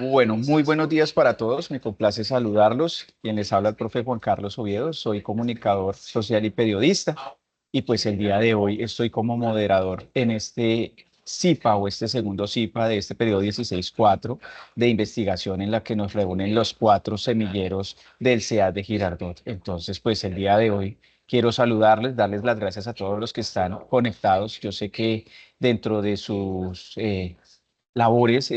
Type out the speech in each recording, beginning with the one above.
Bueno, muy buenos días para todos. Me complace saludarlos. Quien les habla el profe Juan Carlos Oviedo. Soy comunicador social y periodista. Y pues el día de hoy estoy como moderador en este CIPA o este segundo CIPA de este periodo 16-4 de investigación en la que nos reúnen los cuatro semilleros del CEAD de Girardot. Entonces, pues el día de hoy quiero saludarles, darles las gracias a todos los que están conectados. Yo sé que dentro de sus labores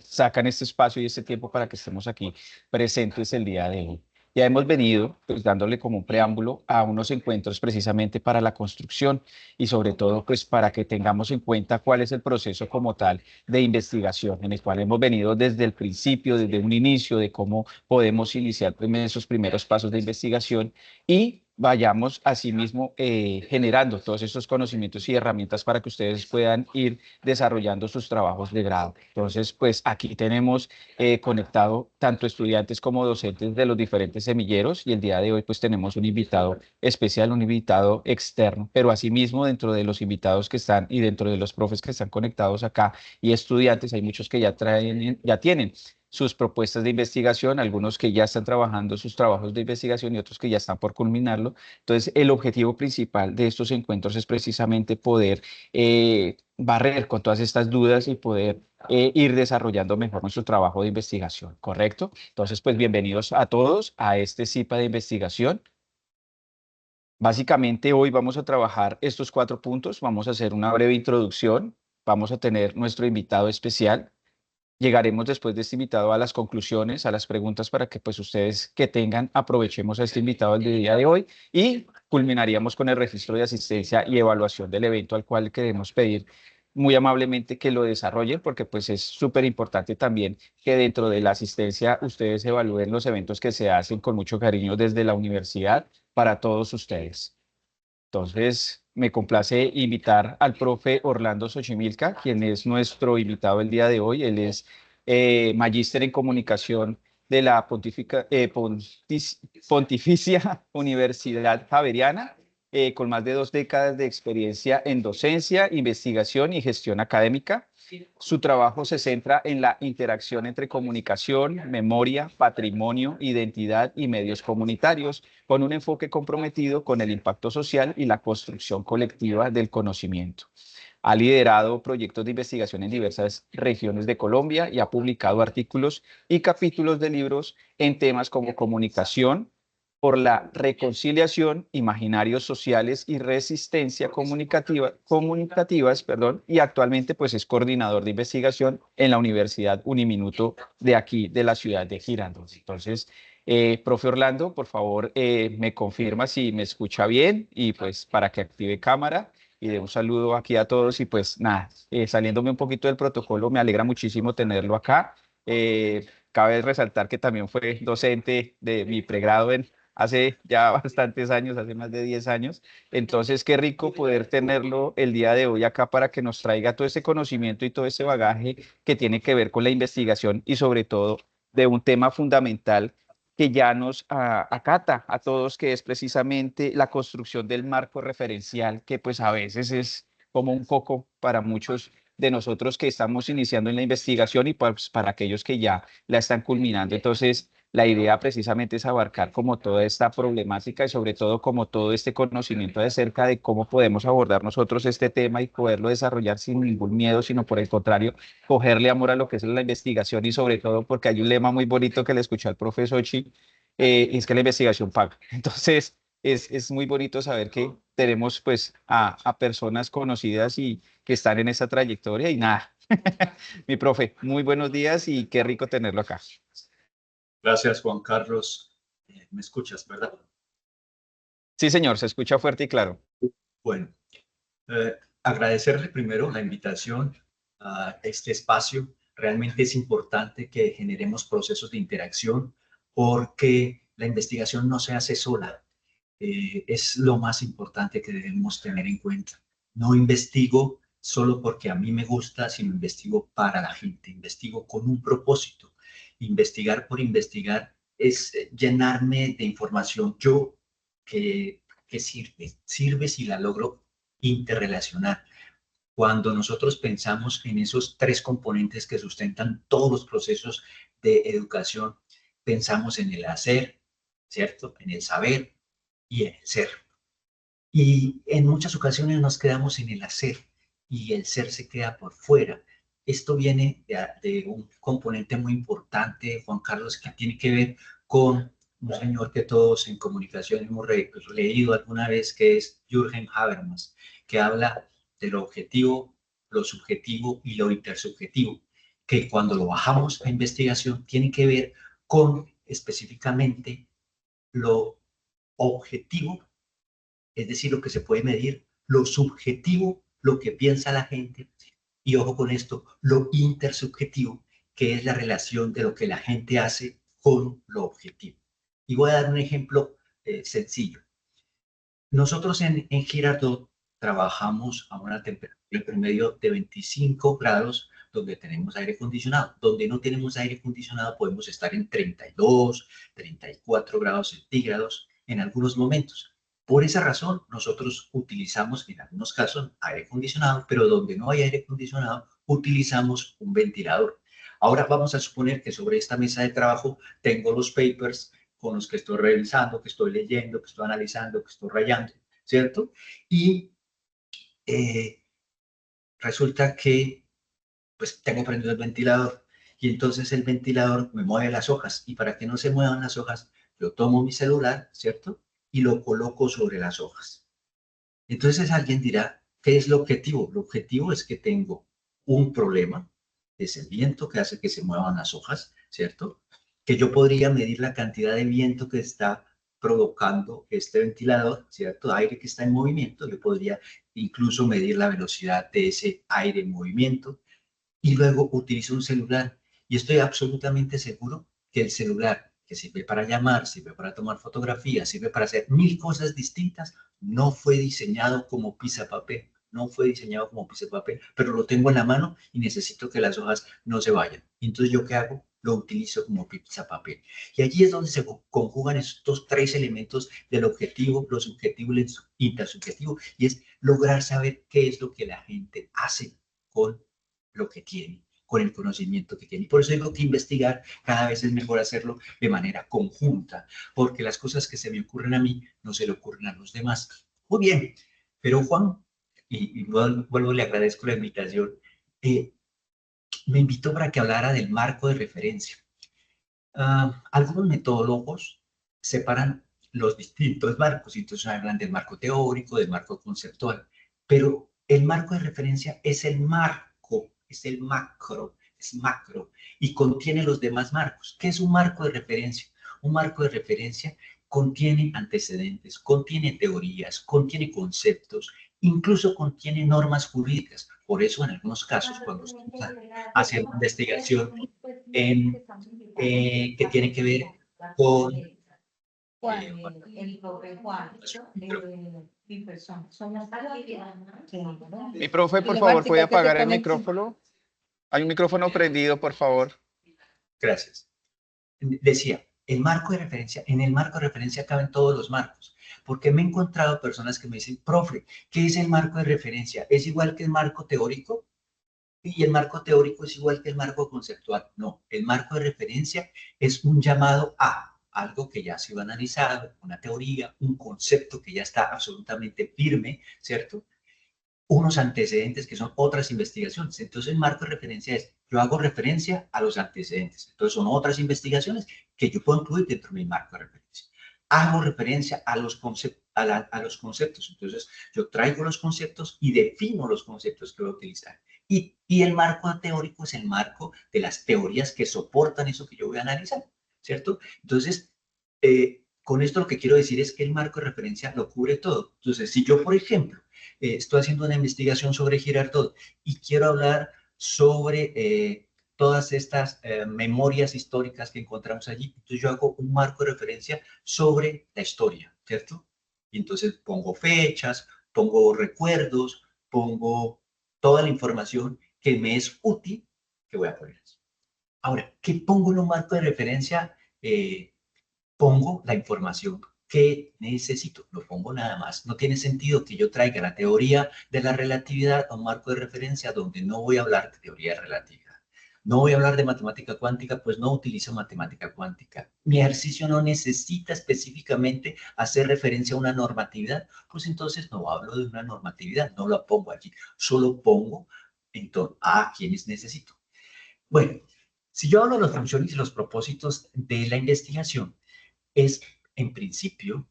sacan este espacio y este tiempo para que estemos aquí presentes el día de hoy. Ya hemos venido pues dándole como un preámbulo a unos encuentros precisamente para la construcción y sobre todo pues para que tengamos en cuenta cuál es el proceso como tal de investigación en el cual hemos venido desde el principio, desde un inicio de cómo podemos iniciar esos primeros pasos de investigación y vayamos asimismo generando todos estos conocimientos y herramientas para que ustedes puedan ir desarrollando sus trabajos de grado. Entonces, pues aquí tenemos conectado tanto estudiantes como docentes de los diferentes semilleros y el día de hoy pues tenemos un invitado especial, un invitado externo, pero asimismo dentro de los invitados que están y dentro de los profes que están conectados acá y estudiantes, hay muchos que ya tienen sus propuestas de investigación, algunos que ya están trabajando sus trabajos de investigación y otros que ya están por culminarlo. Entonces, el objetivo principal de estos encuentros es precisamente poder barrer con todas estas dudas y poder ir desarrollando mejor nuestro trabajo de investigación, ¿correcto? Entonces, pues bienvenidos a todos a este CIPA de investigación. Básicamente hoy vamos a trabajar estos cuatro puntos, vamos a hacer una breve introducción, vamos a tener nuestro invitado especial. Llegaremos después de este invitado a las conclusiones, a las preguntas para que pues ustedes que tengan aprovechemos a este invitado del día de hoy y culminaríamos con el registro de asistencia y evaluación del evento al cual queremos pedir muy amablemente que lo desarrollen porque pues es súper importante también que dentro de la asistencia ustedes evalúen los eventos que se hacen con mucho cariño desde la universidad para todos ustedes. Entonces, me complace invitar al profe Orlando Xochimilca, quien es nuestro invitado el día de hoy. Él es magíster en comunicación de la Pontificia Universidad Javeriana, con más de 2 décadas de experiencia en docencia, investigación y gestión académica. Su trabajo se centra en la interacción entre comunicación, memoria, patrimonio, identidad y medios comunitarios, con un enfoque comprometido con el impacto social y la construcción colectiva del conocimiento. Ha liderado proyectos de investigación en diversas regiones de Colombia y ha publicado artículos y capítulos de libros en temas como comunicación por la reconciliación, imaginarios sociales y resistencia comunicativas, perdón, y actualmente pues es coordinador de investigación en la Universidad Uniminuto de aquí, de la ciudad de Girardot. Entonces, profe Orlando, por favor, me confirma si me escucha bien y pues para que active cámara y de un saludo aquí a todos y pues nada, saliéndome un poquito del protocolo, me alegra muchísimo tenerlo acá. Cabe resaltar que también fue docente de mi pregrado en hace ya bastantes años, hace más de 10 años. Entonces, qué rico poder tenerlo el día de hoy acá para que nos traiga todo ese conocimiento y todo ese bagaje que tiene que ver con la investigación y sobre todo de un tema fundamental que ya nos acata a todos, que es precisamente la construcción del marco referencial, que pues a veces es como un coco para muchos de nosotros que estamos iniciando en la investigación y pues para aquellos que ya la están culminando. Entonces, la idea precisamente es abarcar como toda esta problemática y sobre todo como todo este conocimiento de cerca de cómo podemos abordar nosotros este tema y poderlo desarrollar sin ningún miedo, sino por el contrario, cogerle amor a lo que es la investigación y sobre todo porque hay un lema muy bonito que le escuché al profesor Ochi, y es que la investigación paga. Entonces, es muy bonito saber que tenemos pues a personas conocidas y que están en esa trayectoria y nada. Mi profe, muy buenos días y qué rico tenerlo acá. Gracias, Juan Carlos. ¿Me escuchas, verdad? Sí, señor, se escucha fuerte y claro. Bueno, agradecerle primero la invitación a este espacio. Realmente es importante que generemos procesos de interacción porque la investigación no se hace sola. Es lo más importante que debemos tener en cuenta. No investigo solo porque a mí me gusta, sino investigo para la gente, investigo con un propósito. Investigar por investigar es llenarme de información yo que sirve si la logro interrelacionar. Cuando nosotros pensamos en esos tres componentes que sustentan todos los procesos de educación, pensamos en el hacer, ¿cierto? En el saber y en el ser. Y en muchas ocasiones nos quedamos en el hacer y el ser se queda por fuera. Esto viene de un componente muy importante, Juan Carlos, que tiene que ver con un señor que todos en comunicación hemos leído alguna vez, que es Jürgen Habermas, que habla de lo objetivo, lo subjetivo y lo intersubjetivo, que cuando lo bajamos a investigación tiene que ver con específicamente lo objetivo, es decir, lo que se puede medir, lo subjetivo, lo que piensa la gente, y ojo con esto, lo intersubjetivo, que es la relación de lo que la gente hace con lo objetivo. Y voy a dar un ejemplo sencillo. Nosotros en Girardot trabajamos a una temperatura promedio de 25 grados, donde tenemos aire acondicionado. Donde no tenemos aire acondicionado podemos estar en 32, 34 grados centígrados en algunos momentos. Por esa razón, nosotros utilizamos en algunos casos aire acondicionado, pero donde no hay aire acondicionado, utilizamos un ventilador. Ahora vamos a suponer que sobre esta mesa de trabajo tengo los papers con los que estoy revisando, que estoy leyendo, que estoy analizando, que estoy rayando, ¿cierto? Y resulta que pues tengo prendido el ventilador y entonces el ventilador me mueve las hojas y para que no se muevan las hojas, yo tomo mi celular, ¿cierto? Y lo coloco sobre las hojas. Entonces alguien dirá, ¿qué es lo objetivo? Lo objetivo es que tengo un problema, es el viento que hace que se muevan las hojas, ¿cierto? Que yo podría medir la cantidad de viento que está provocando este ventilador, ¿cierto? Aire que está en movimiento, yo podría incluso medir la velocidad de ese aire en movimiento y luego utilizo un celular y estoy absolutamente seguro que el celular, que sirve para llamar, sirve para tomar fotografías, sirve para hacer mil cosas distintas, no fue diseñado como papel, no fue diseñado como papel, pero lo tengo en la mano y necesito que las hojas no se vayan. Entonces, ¿yo qué hago? Lo utilizo como papel. Y allí es donde se conjugan estos tres elementos del objetivo, lo subjetivo y el intersubjetivo, y es lograr saber qué es lo que la gente hace con lo que tiene, con el conocimiento que tiene. Y por eso digo que investigar cada vez es mejor hacerlo de manera conjunta, porque las cosas que se me ocurren a mí no se le ocurren a los demás. Muy bien, pero Juan, y vuelvo, le agradezco la invitación, me invitó para que hablara del marco de referencia. Algunos metodólogos separan los distintos marcos, entonces hablan del marco teórico, del marco conceptual, pero el marco de referencia es el marco, es el macro, es macro, y contiene los demás marcos. ¿Qué es un marco de referencia? Un marco de referencia contiene antecedentes, contiene teorías, contiene conceptos, incluso contiene normas jurídicas. Por eso, en algunos casos, cuando se hace investigación en que tiene que ver con... Juan, bueno, el profe Juan, mi persona, somos Mi profe, por favor, ¿puede apagar el micrófono? Hay un micrófono prendido, por favor. Gracias. Decía, el marco de referencia, en el marco de referencia caben todos los marcos, porque me he encontrado personas que me dicen, profe, ¿qué es el marco de referencia? ¿Es igual que el marco teórico? Y el marco teórico es igual que el marco conceptual. No, el marco de referencia es un llamado a algo que ya ha sido analizado, una teoría, un concepto que ya está absolutamente firme, ¿cierto? Unos antecedentes que son otras investigaciones. Entonces, el marco de referencia es, yo hago referencia a los antecedentes. Entonces, son otras investigaciones que yo puedo incluir dentro de mi marco de referencia. Hago referencia a los conceptos. Entonces, yo traigo los conceptos y defino los conceptos que voy a utilizar. Y el marco teórico es el marco de las teorías que soportan eso que yo voy a analizar, ¿cierto? Entonces, con esto lo que quiero decir es que el marco de referencia lo cubre todo. Entonces, si yo, por ejemplo, estoy haciendo una investigación sobre Girardot y quiero hablar sobre todas estas memorias históricas que encontramos allí, entonces yo hago un marco de referencia sobre la historia, ¿cierto? Y entonces pongo fechas, pongo recuerdos, pongo toda la información que me es útil que voy a poner. Ahora, ¿qué pongo en un marco de referencia? Pongo la información ¿Qué necesito? Lo pongo nada más. No tiene sentido que yo traiga la teoría de la relatividad a un marco de referencia donde no voy a hablar de teoría de relatividad. No voy a hablar de matemática cuántica, pues no utilizo matemática cuántica. Mi ejercicio no necesita específicamente hacer referencia a una normatividad, pues entonces no hablo de una normatividad, no la pongo allí. Solo pongo entonces a quienes necesito. Bueno, si yo hablo de las funciones y los propósitos de la investigación, es en principio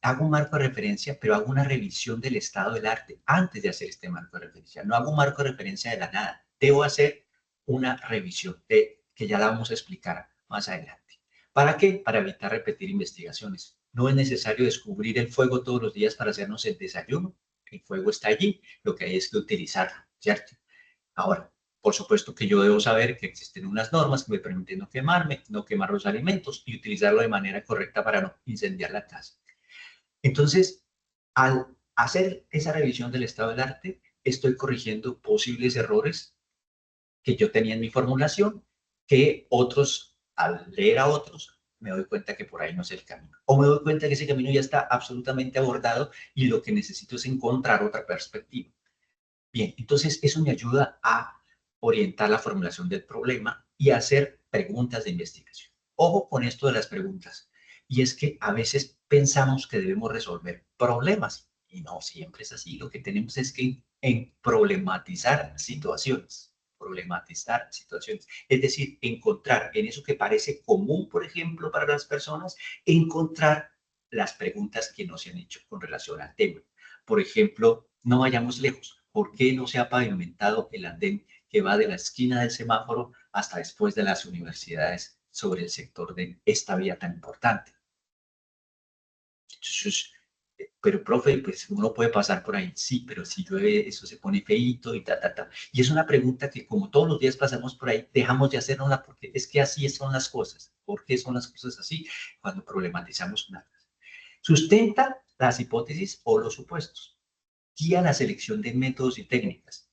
hago un marco de referencia, pero hago una revisión del estado del arte antes de hacer este marco de referencia. No hago un marco de referencia de la nada. Debo hacer una revisión que ya la vamos a explicar más adelante. ¿Para qué? Para evitar repetir investigaciones. No es necesario descubrir el fuego todos los días para hacernos el desayuno. El fuego está allí, lo que hay es que utilizarlo, ¿cierto? Ahora, por supuesto que yo debo saber que existen unas normas que me permiten no quemarme, no quemar los alimentos y utilizarlo de manera correcta para no incendiar la casa. Entonces, al hacer esa revisión del estado del arte, estoy corrigiendo posibles errores que yo tenía en mi formulación, que otros, al leer a otros, me doy cuenta que por ahí no es el camino. O me doy cuenta que ese camino ya está absolutamente abordado y lo que necesito es encontrar otra perspectiva. Bien, entonces eso me ayuda a orientar la formulación del problema y a hacer preguntas de investigación. Ojo con esto de las preguntas. Y es que a veces pensamos que debemos resolver problemas y no siempre es así. Lo que tenemos es que problematizar situaciones. Problematizar situaciones. Es decir, encontrar en eso que parece común, por ejemplo, para las personas, encontrar las preguntas que no se han hecho con relación al tema. Por ejemplo, no vayamos lejos. ¿Por qué no se ha pavimentado el andén que va de la esquina del semáforo hasta después de las universidades sobre el sector de esta vía tan importante? Entonces, pero profe, pues uno puede pasar por ahí, sí, pero si llueve eso se pone feíto y ta, ta, ta. Y es una pregunta que como todos los días pasamos por ahí, dejamos de hacernosla porque es que así son las cosas. ¿Por qué son las cosas así? Cuando problematizamos una. Sustenta las hipótesis o los supuestos. Guía la selección de métodos y técnicas.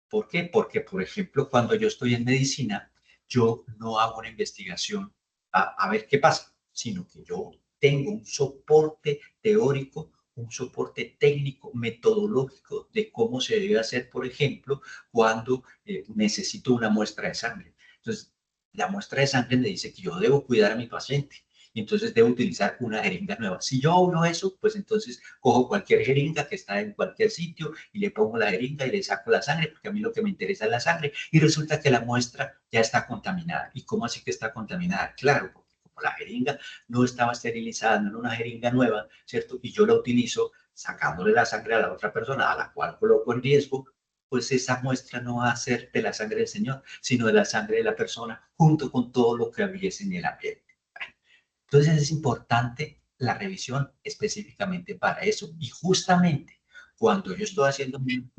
¿Por qué? Porque, por ejemplo, cuando yo estoy en medicina, yo no hago una investigación a ver qué pasa, sino que yo tengo un soporte teórico, un soporte técnico, metodológico de cómo se debe hacer, por ejemplo, cuando necesito una muestra de sangre. Entonces, la muestra de sangre me dice que yo debo cuidar a mi paciente y entonces debo utilizar una jeringa nueva. Si yo hago eso, pues entonces cojo cualquier jeringa que está en cualquier sitio y le pongo la jeringa y le saco la sangre, porque a mí lo que me interesa es la sangre, y resulta que la muestra ya está contaminada. ¿Y cómo así que está contaminada? Claro, porque como la jeringa no estaba esterilizada, no era una jeringa nueva, ¿cierto? Y yo la utilizo sacándole la sangre a la otra persona, a la cual coloco en riesgo, pues esa muestra no va a ser de la sangre del Señor, sino de la sangre de la persona, junto con todo lo que hubiese en el ambiente. Entonces es importante la revisión específicamente para eso. Y justamente cuando yo estoy haciendo mi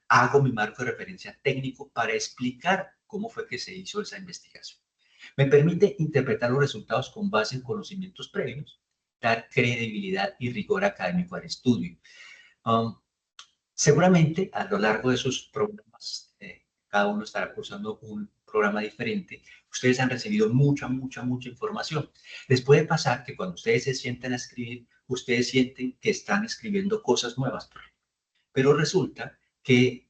hago mi marco de referencia técnico para explicar cómo fue que se hizo esa investigación. Me permite interpretar los resultados con base en conocimientos previos, dar credibilidad y rigor académico al estudio. Um, Seguramente a lo largo de sus programas, cada uno estará cursando un programa diferente, ustedes han recibido mucha información. Les puede pasar que cuando ustedes se sientan a escribir, ustedes sienten que están escribiendo cosas nuevas, pero resulta que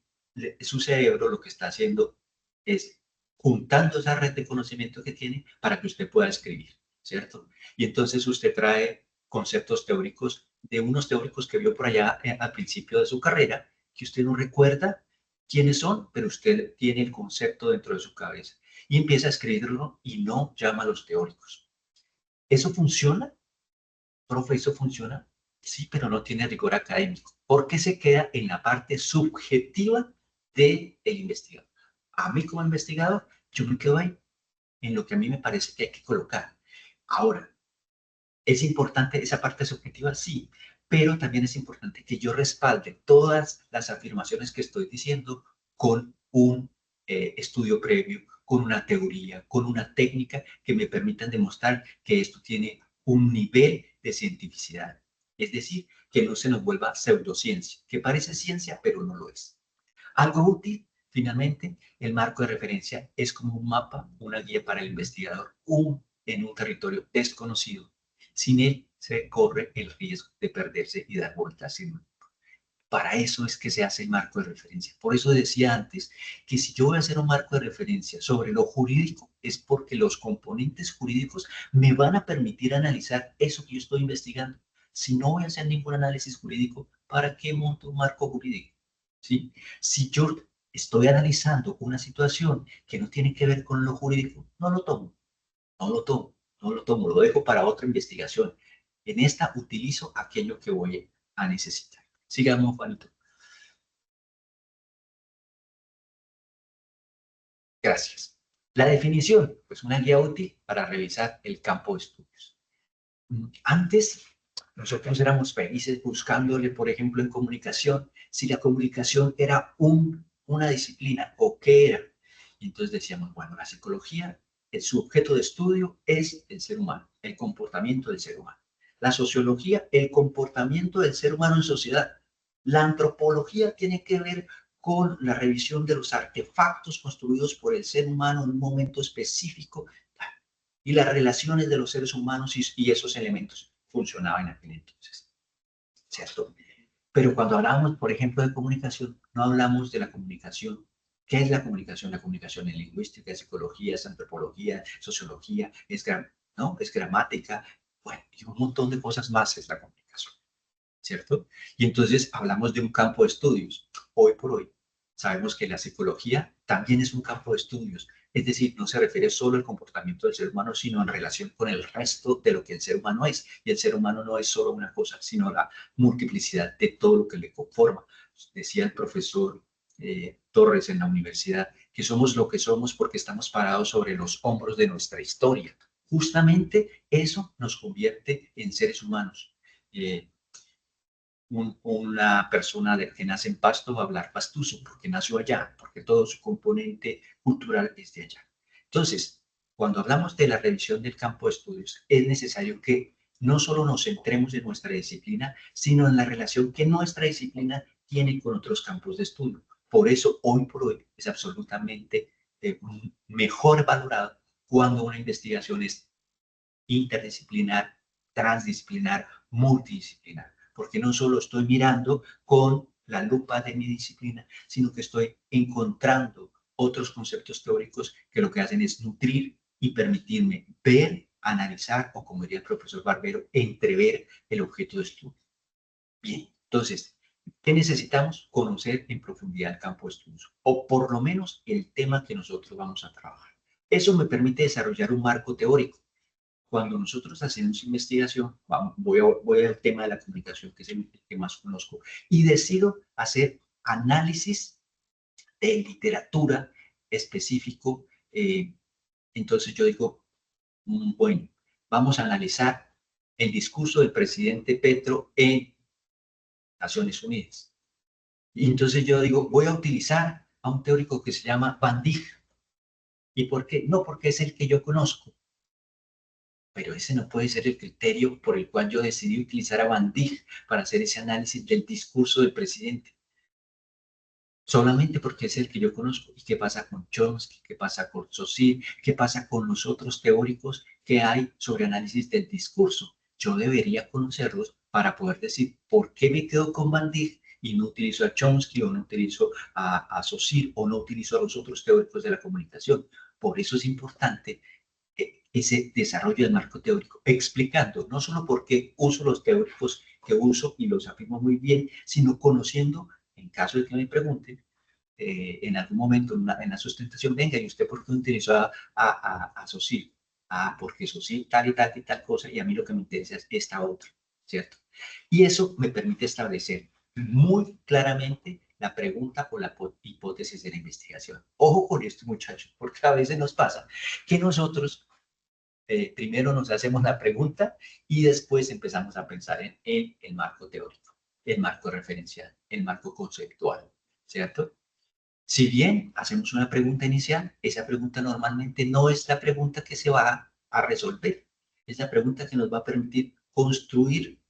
su cerebro lo que está haciendo es juntando esa red de conocimiento que tiene para que usted pueda escribir, ¿cierto? Y entonces usted trae conceptos teóricos de unos teóricos que vio por allá al principio de su carrera, que usted no recuerda quiénes son, pero usted tiene el concepto dentro de su cabeza y empieza a escribirlo y no llama a los teóricos. ¿Eso funciona? Profe, ¿eso funciona? Sí, pero no tiene rigor académico, porque se queda en la parte subjetiva del investigador. A mí como investigador, yo me quedo ahí, en lo que a mí me parece que hay que colocar. Ahora, ¿es importante esa parte subjetiva? Sí, pero también es importante que yo respalde todas las afirmaciones que estoy diciendo con un estudio previo, con una teoría, con una técnica que me permitan demostrar que esto tiene un nivel de cientificidad. Es decir, que no se nos vuelva pseudociencia, que parece ciencia, pero no lo es. Algo útil, finalmente, el marco de referencia es como un mapa, una guía para el investigador en un territorio desconocido Sin él se corre el riesgo de perderse y dar vueltas sin rumbo. Para eso es que se hace el marco de referencia. Por eso decía antes que si yo voy a hacer un marco de referencia sobre lo jurídico, es porque los componentes jurídicos me van a permitir analizar eso que yo estoy investigando. Si no voy a hacer ningún análisis jurídico, ¿para qué monto un marco jurídico? ¿Sí? Si yo estoy analizando una situación que no tiene que ver con lo jurídico, no lo tomo, no lo tomo, no lo tomo, lo dejo para otra investigación. En esta utilizo aquello que voy a necesitar. Sigamos, Juanito. Gracias. La definición, pues una guía útil para revisar el campo de estudios. Antes, nosotros éramos felices buscándole, por ejemplo, en comunicación, si la comunicación era una disciplina o qué era. Y entonces decíamos, bueno, la psicología, su objeto de estudio es el ser humano, el comportamiento del ser humano. La sociología, el comportamiento del ser humano en sociedad. La antropología tiene que ver con la revisión de los artefactos construidos por el ser humano en un momento específico y las relaciones de los seres humanos y esos elementos funcionaban en aquel entonces, ¿cierto? Pero cuando hablamos, por ejemplo, de comunicación, no hablamos de la comunicación. ¿Qué es la comunicación? La comunicación es lingüística, es psicología, es antropología, sociología, ¿no? Es gramática, bueno, y un montón de cosas más es la comunicación, ¿cierto? Y entonces hablamos de un campo de estudios. Hoy por hoy sabemos que la psicología también es un campo de estudios. Es decir, no se refiere solo al comportamiento del ser humano, sino en relación con el resto de lo que el ser humano es. Y el ser humano no es solo una cosa, sino la multiplicidad de todo lo que le conforma. Decía el profesor Torres en la universidad que somos lo que somos porque estamos parados sobre los hombros de nuestra historia. Justamente eso nos convierte en seres humanos. Una persona que nace en Pasto va a hablar pastuso porque nació allá, porque todo su componente cultural es de allá. Entonces, cuando hablamos de la revisión del campo de estudios, es necesario que no solo nos centremos en nuestra disciplina, sino en la relación que nuestra disciplina tiene con otros campos de estudio. Por eso, hoy por hoy, es absolutamente mejor valorado cuando una investigación es interdisciplinar, transdisciplinar, multidisciplinar, porque no solo estoy mirando con la lupa de mi disciplina, sino que estoy encontrando otros conceptos teóricos que lo que hacen es nutrir y permitirme ver, analizar, o como diría el profesor Barbero, entrever el objeto de estudio. Bien, entonces, ¿qué necesitamos? Conocer en profundidad el campo de estudio, o por lo menos el tema que nosotros vamos a trabajar. Eso me permite desarrollar un marco teórico. Cuando nosotros hacemos investigación, voy al tema de la comunicación, que es el que más conozco, y decido hacer análisis de literatura específico. Entonces yo digo, bueno, vamos a analizar el discurso del presidente Petro en Naciones Unidas. Y entonces yo digo, voy a utilizar a un teórico que se llama Van Dijk. ¿Y por qué? No, porque es el que yo conozco. Pero ese no puede ser el criterio por el cual yo decidí utilizar a Van Dijk para hacer ese análisis del discurso del presidente. Solamente porque es el que yo conozco. ¿Y qué pasa con Chomsky? ¿Qué pasa con Saussure? ¿Qué pasa con los otros teóricos que hay sobre análisis del discurso? Yo debería conocerlos para poder decir por qué me quedo con Van Dijk y no utilizo a Chomsky o no utilizo a Saussure o no utilizo a los otros teóricos de la comunicación. Por eso es importante ese desarrollo del marco teórico, explicando no solo por qué uso los teóricos que uso y los afirmo muy bien, sino conociendo, en caso de que me pregunten, en algún momento en la sustentación, venga, ¿y usted por qué utilizó a Saussure? Ah, porque Saussure tal y tal y tal cosa, y a mí lo que me interesa es esta otra, ¿cierto? Y eso me permite establecer muy claramente la pregunta o la hipótesis de la investigación. Ojo con esto, muchachos, porque a veces nos pasa que nosotros primero nos hacemos la pregunta y después empezamos a pensar en el marco teórico, el marco referencial, el marco conceptual, ¿cierto? Si bien hacemos una pregunta inicial, esa pregunta normalmente no es la pregunta que se va a resolver, es la pregunta que nos va a permitir construir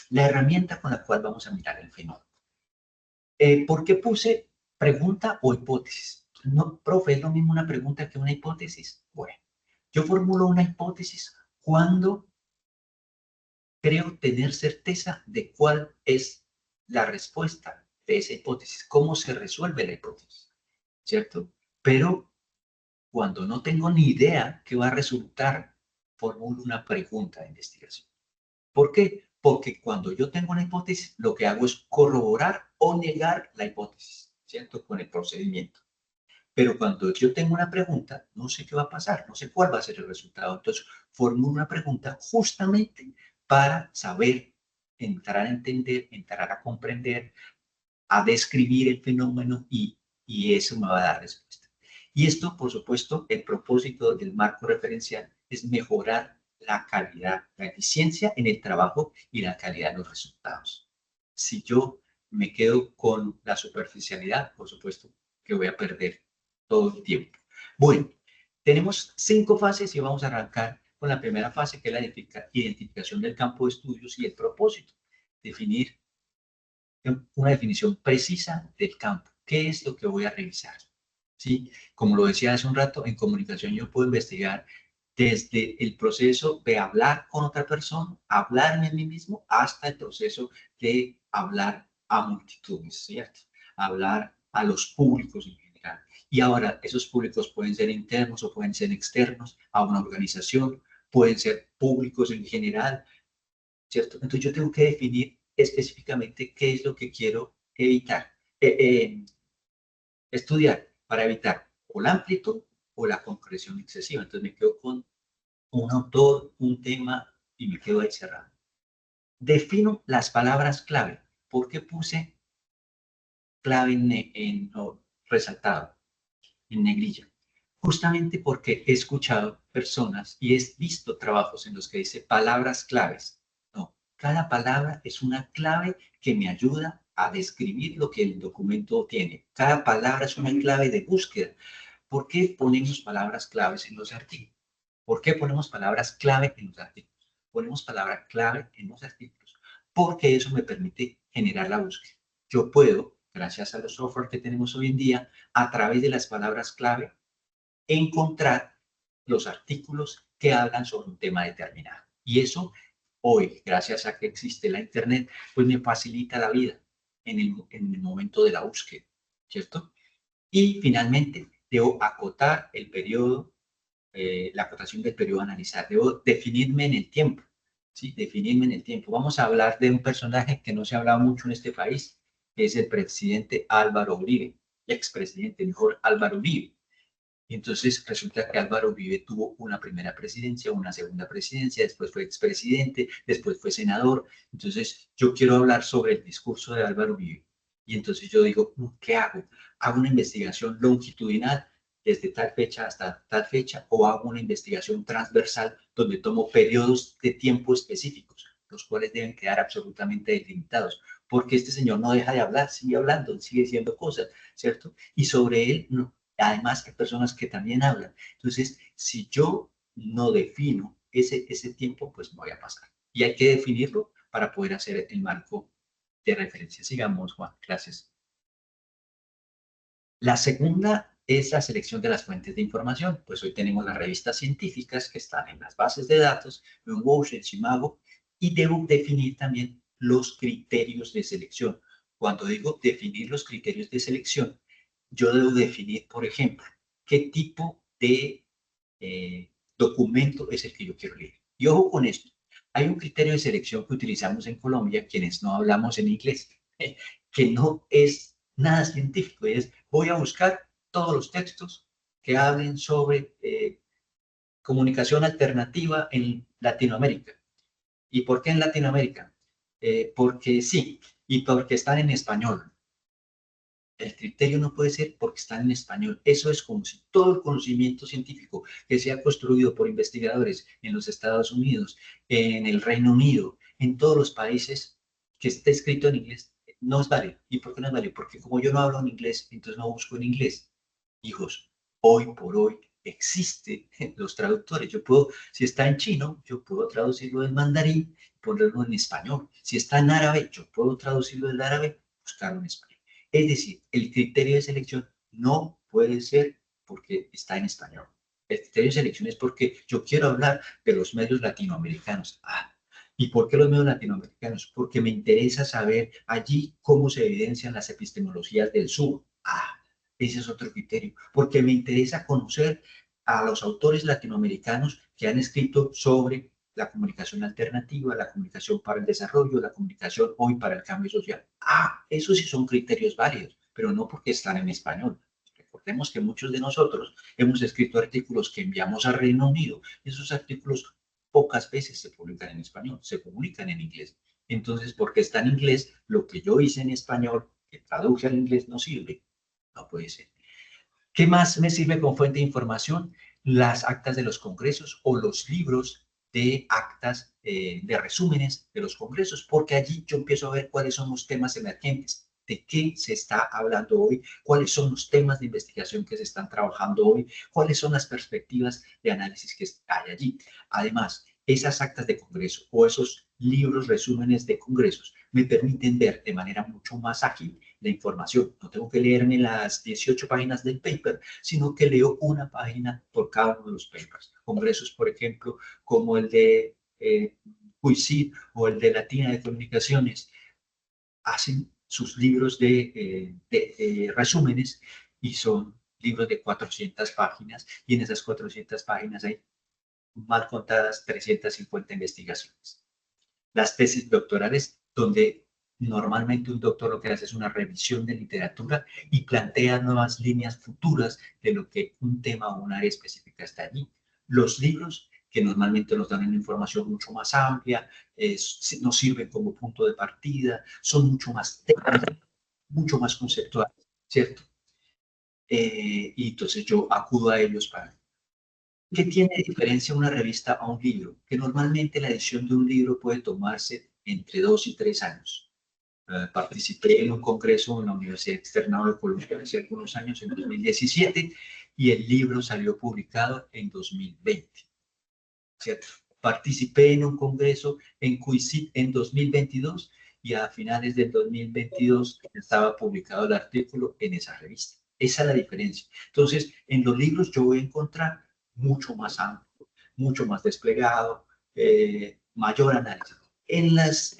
la herramienta con la cual vamos a mirar el fenómeno. ¿Por qué puse pregunta o hipótesis? No, profe, ¿es lo mismo una pregunta que una hipótesis? Bueno, yo formulo una hipótesis cuando creo tener certeza de cuál es la respuesta de esa hipótesis, cómo se resuelve la hipótesis, ¿cierto? Pero cuando no tengo ni idea qué va a resultar, formulo una pregunta de investigación. ¿Por qué? Porque cuando yo tengo una hipótesis, lo que hago es corroborar o negar la hipótesis, ¿cierto? Con el procedimiento. Pero cuando yo tengo una pregunta, no sé qué va a pasar, no sé cuál va a ser el resultado. Entonces, formulo una pregunta justamente para saber, entrar a entender, entrar a comprender, a describir el fenómeno y eso me va a dar respuesta. Y esto, por supuesto, el propósito del marco referencial es mejorar la calidad, la eficiencia en el trabajo y la calidad de los resultados. Si yo me quedo con la superficialidad, por supuesto que voy a perder todo el tiempo. Bueno, tenemos 5 fases y vamos a arrancar con la primera fase, que es la identificación del campo de estudios y el propósito. Definir una definición precisa del campo. ¿Qué es lo que voy a revisar? ¿Sí? Como lo decía hace un rato, en comunicación yo puedo investigar desde el proceso de hablar con otra persona, hablarme a mí mismo, hasta el proceso de hablar a multitudes, ¿cierto? Hablar a los públicos en general. Y ahora, esos públicos pueden ser internos o pueden ser externos a una organización, pueden ser públicos en general, ¿cierto? Entonces yo tengo que definir específicamente qué es lo que quiero evitar, estudiar para evitar o la amplitud o la concreción excesiva. Entonces me quedo con un autor, un tema y me quedo ahí cerrado. Defino las palabras clave. ¿Por qué puse clave no, resaltado, en negrilla? Justamente porque he escuchado personas y he visto trabajos en los que dice palabras claves. No, cada palabra es una clave que me ayuda a describir lo que el documento tiene. Cada palabra es una clave de búsqueda. ¿Por qué ponemos palabras claves en los artículos? ¿Por qué ponemos palabras clave en los artículos? Ponemos palabra clave en los artículos porque eso me permite generar la búsqueda. Yo puedo, gracias a los software que tenemos hoy en día, a través de las palabras clave, encontrar los artículos que hablan sobre un tema determinado. Y eso hoy, gracias a que existe la Internet, pues me facilita la vida en el momento de la búsqueda, ¿cierto? Y finalmente, debo acotar el periodo, la acotación del periodo a analizar. Debo definirme en el tiempo, ¿sí? Definirme en el tiempo. Vamos a hablar de un personaje que no se ha hablado mucho en este país, que es el presidente Álvaro Uribe, expresidente, mejor Álvaro Uribe. Y entonces resulta que Álvaro Uribe tuvo una primera presidencia, una segunda presidencia, después fue expresidente, después fue senador. Entonces yo quiero hablar sobre el discurso de Álvaro Uribe. Y entonces yo digo, ¿qué hago? ¿Hago una investigación longitudinal desde tal fecha hasta tal fecha o hago una investigación transversal donde tomo periodos de tiempo específicos, los cuales deben quedar absolutamente delimitados? Porque este señor no deja de hablar, sigue hablando, sigue diciendo cosas, ¿cierto? Y sobre él no, además hay personas que también hablan. Entonces, si yo no defino ese tiempo, pues me voy a pasar. Y hay que definirlo para poder hacer el marco de referencia. Sigamos, Juan. Gracias. La segunda es la selección de las fuentes de información. Pues hoy tenemos las revistas científicas que están en las bases de datos, en Wowsh, en Chimago, y debo definir también los criterios de selección. Cuando digo definir los criterios de selección, yo debo definir, por ejemplo, qué tipo de documento es el que yo quiero leer. Y ojo con esto, hay un criterio de selección que utilizamos en Colombia, quienes no hablamos en inglés, que no es nada científico, es voy a buscar todos los textos que hablen sobre comunicación alternativa en Latinoamérica. ¿Y por qué en Latinoamérica? Porque sí, y porque están en español. El criterio no puede ser porque están en español. Eso es como si todo el conocimiento científico que se ha construido por investigadores en los Estados Unidos, en el Reino Unido, en todos los países que esté escrito en inglés, no es válido. ¿Y por qué no es válido? Porque como yo no hablo en inglés, entonces no busco en inglés. Hijos, hoy por hoy existen los traductores. Yo puedo, si está en chino, yo puedo traducirlo del mandarín, ponerlo en español. Si está en árabe, yo puedo traducirlo del árabe, buscarlo en español. Es decir, el criterio de selección no puede ser porque está en español. El criterio de selección es porque yo quiero hablar de los medios latinoamericanos. Ah, ¿Y por qué los medios latinoamericanos? Porque me interesa saber allí cómo se evidencian las epistemologías del sur. Ese es otro criterio. Porque me interesa conocer a los autores latinoamericanos que han escrito sobre la comunicación alternativa, la comunicación para el desarrollo, la comunicación hoy para el cambio social. Esos sí son criterios válidos, pero no porque están en español. Recordemos que muchos de nosotros hemos escrito artículos que enviamos al Reino Unido. Esos artículos pocas veces se publican en español, se publican en inglés. Entonces, porque está en inglés, lo que yo hice en español, que traduje al inglés, no sirve. No puede ser. ¿Qué más me sirve como fuente de información? Las actas de los congresos o los libros de actas de resúmenes de los congresos, porque allí yo empiezo a ver cuáles son los temas emergentes, de qué se está hablando hoy, cuáles son los temas de investigación que se están trabajando hoy, cuáles son las perspectivas de análisis que hay allí. Además, esas actas de congreso o esos libros resúmenes de congresos me permiten ver de manera mucho más ágil la información. No tengo que leerme las 18 páginas del paper, sino que leo una página por cada uno de los papers. Congresos, por ejemplo, como el de CUICID o el de Latina de Comunicaciones, hacen sus libros de resúmenes y son libros de 400 páginas y en esas 400 páginas hay mal contadas 350 investigaciones. Las tesis doctorales, donde normalmente un doctor lo que hace es una revisión de literatura y plantea nuevas líneas futuras de lo que un tema o un área específica está allí. Los libros, que normalmente nos dan una información mucho más amplia, nos sirven como punto de partida, son mucho más técnicos, mucho más conceptuales, ¿cierto? Y entonces yo acudo a ellos para... ¿Qué tiene de diferencia una revista a un libro? Que normalmente la edición de un libro puede tomarse entre 2 y 3 años. Participé en un congreso en la Universidad Externado de Colombia hace algunos años, en 2017, y el libro salió publicado en 2020. ¿Cierto? Participé en un congreso en CUICID en 2022 y a finales del 2022 estaba publicado el artículo en esa revista. Esa es la diferencia. Entonces, en los libros yo voy a encontrar mucho más amplio, mucho más desplegado, mayor análisis. En los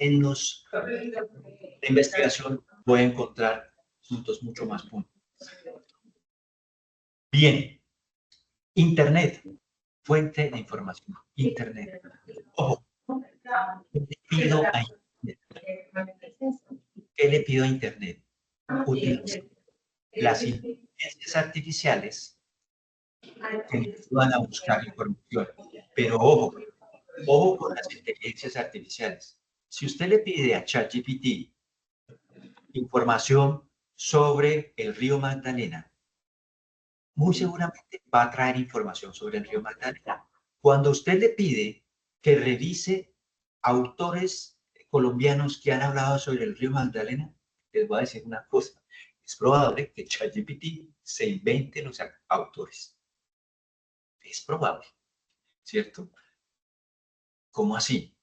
de investigación voy a encontrar puntos mucho más puntos. Bien, Internet, fuente de información, Internet. Ojo, ¿qué le pido a Internet? Utilice las inteligencias artificiales que me ayudan a buscar información. Pero ojo con las inteligencias artificiales. Si usted le pide a ChatGPT información sobre el río Magdalena, muy seguramente va a traer información sobre el río Magdalena. Cuando usted le pide que revise autores colombianos que han hablado sobre el río Magdalena, les voy a decir una cosa. Es probable que ChatGPT se invente los autores. Es probable, ¿cierto? ¿Cómo así?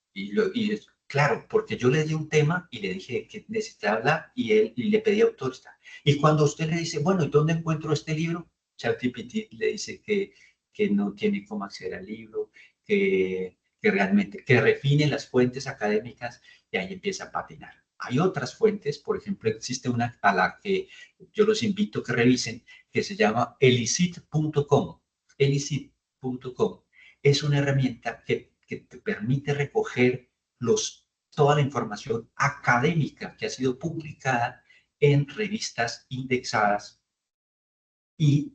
Claro, porque yo le di un tema y le dije que necesitaba hablar y le pedí autores. Y cuando usted le dice, bueno, ¿y dónde encuentro este libro? ChatGPT le dice que no tiene cómo acceder al libro, que realmente, que refine las fuentes académicas y ahí empieza a patinar. Hay otras fuentes, por ejemplo, existe una a la que yo los invito a que revisen, que se llama elicit.com. Elicit.com es una herramienta que te permite recoger toda la información académica que ha sido publicada en revistas indexadas y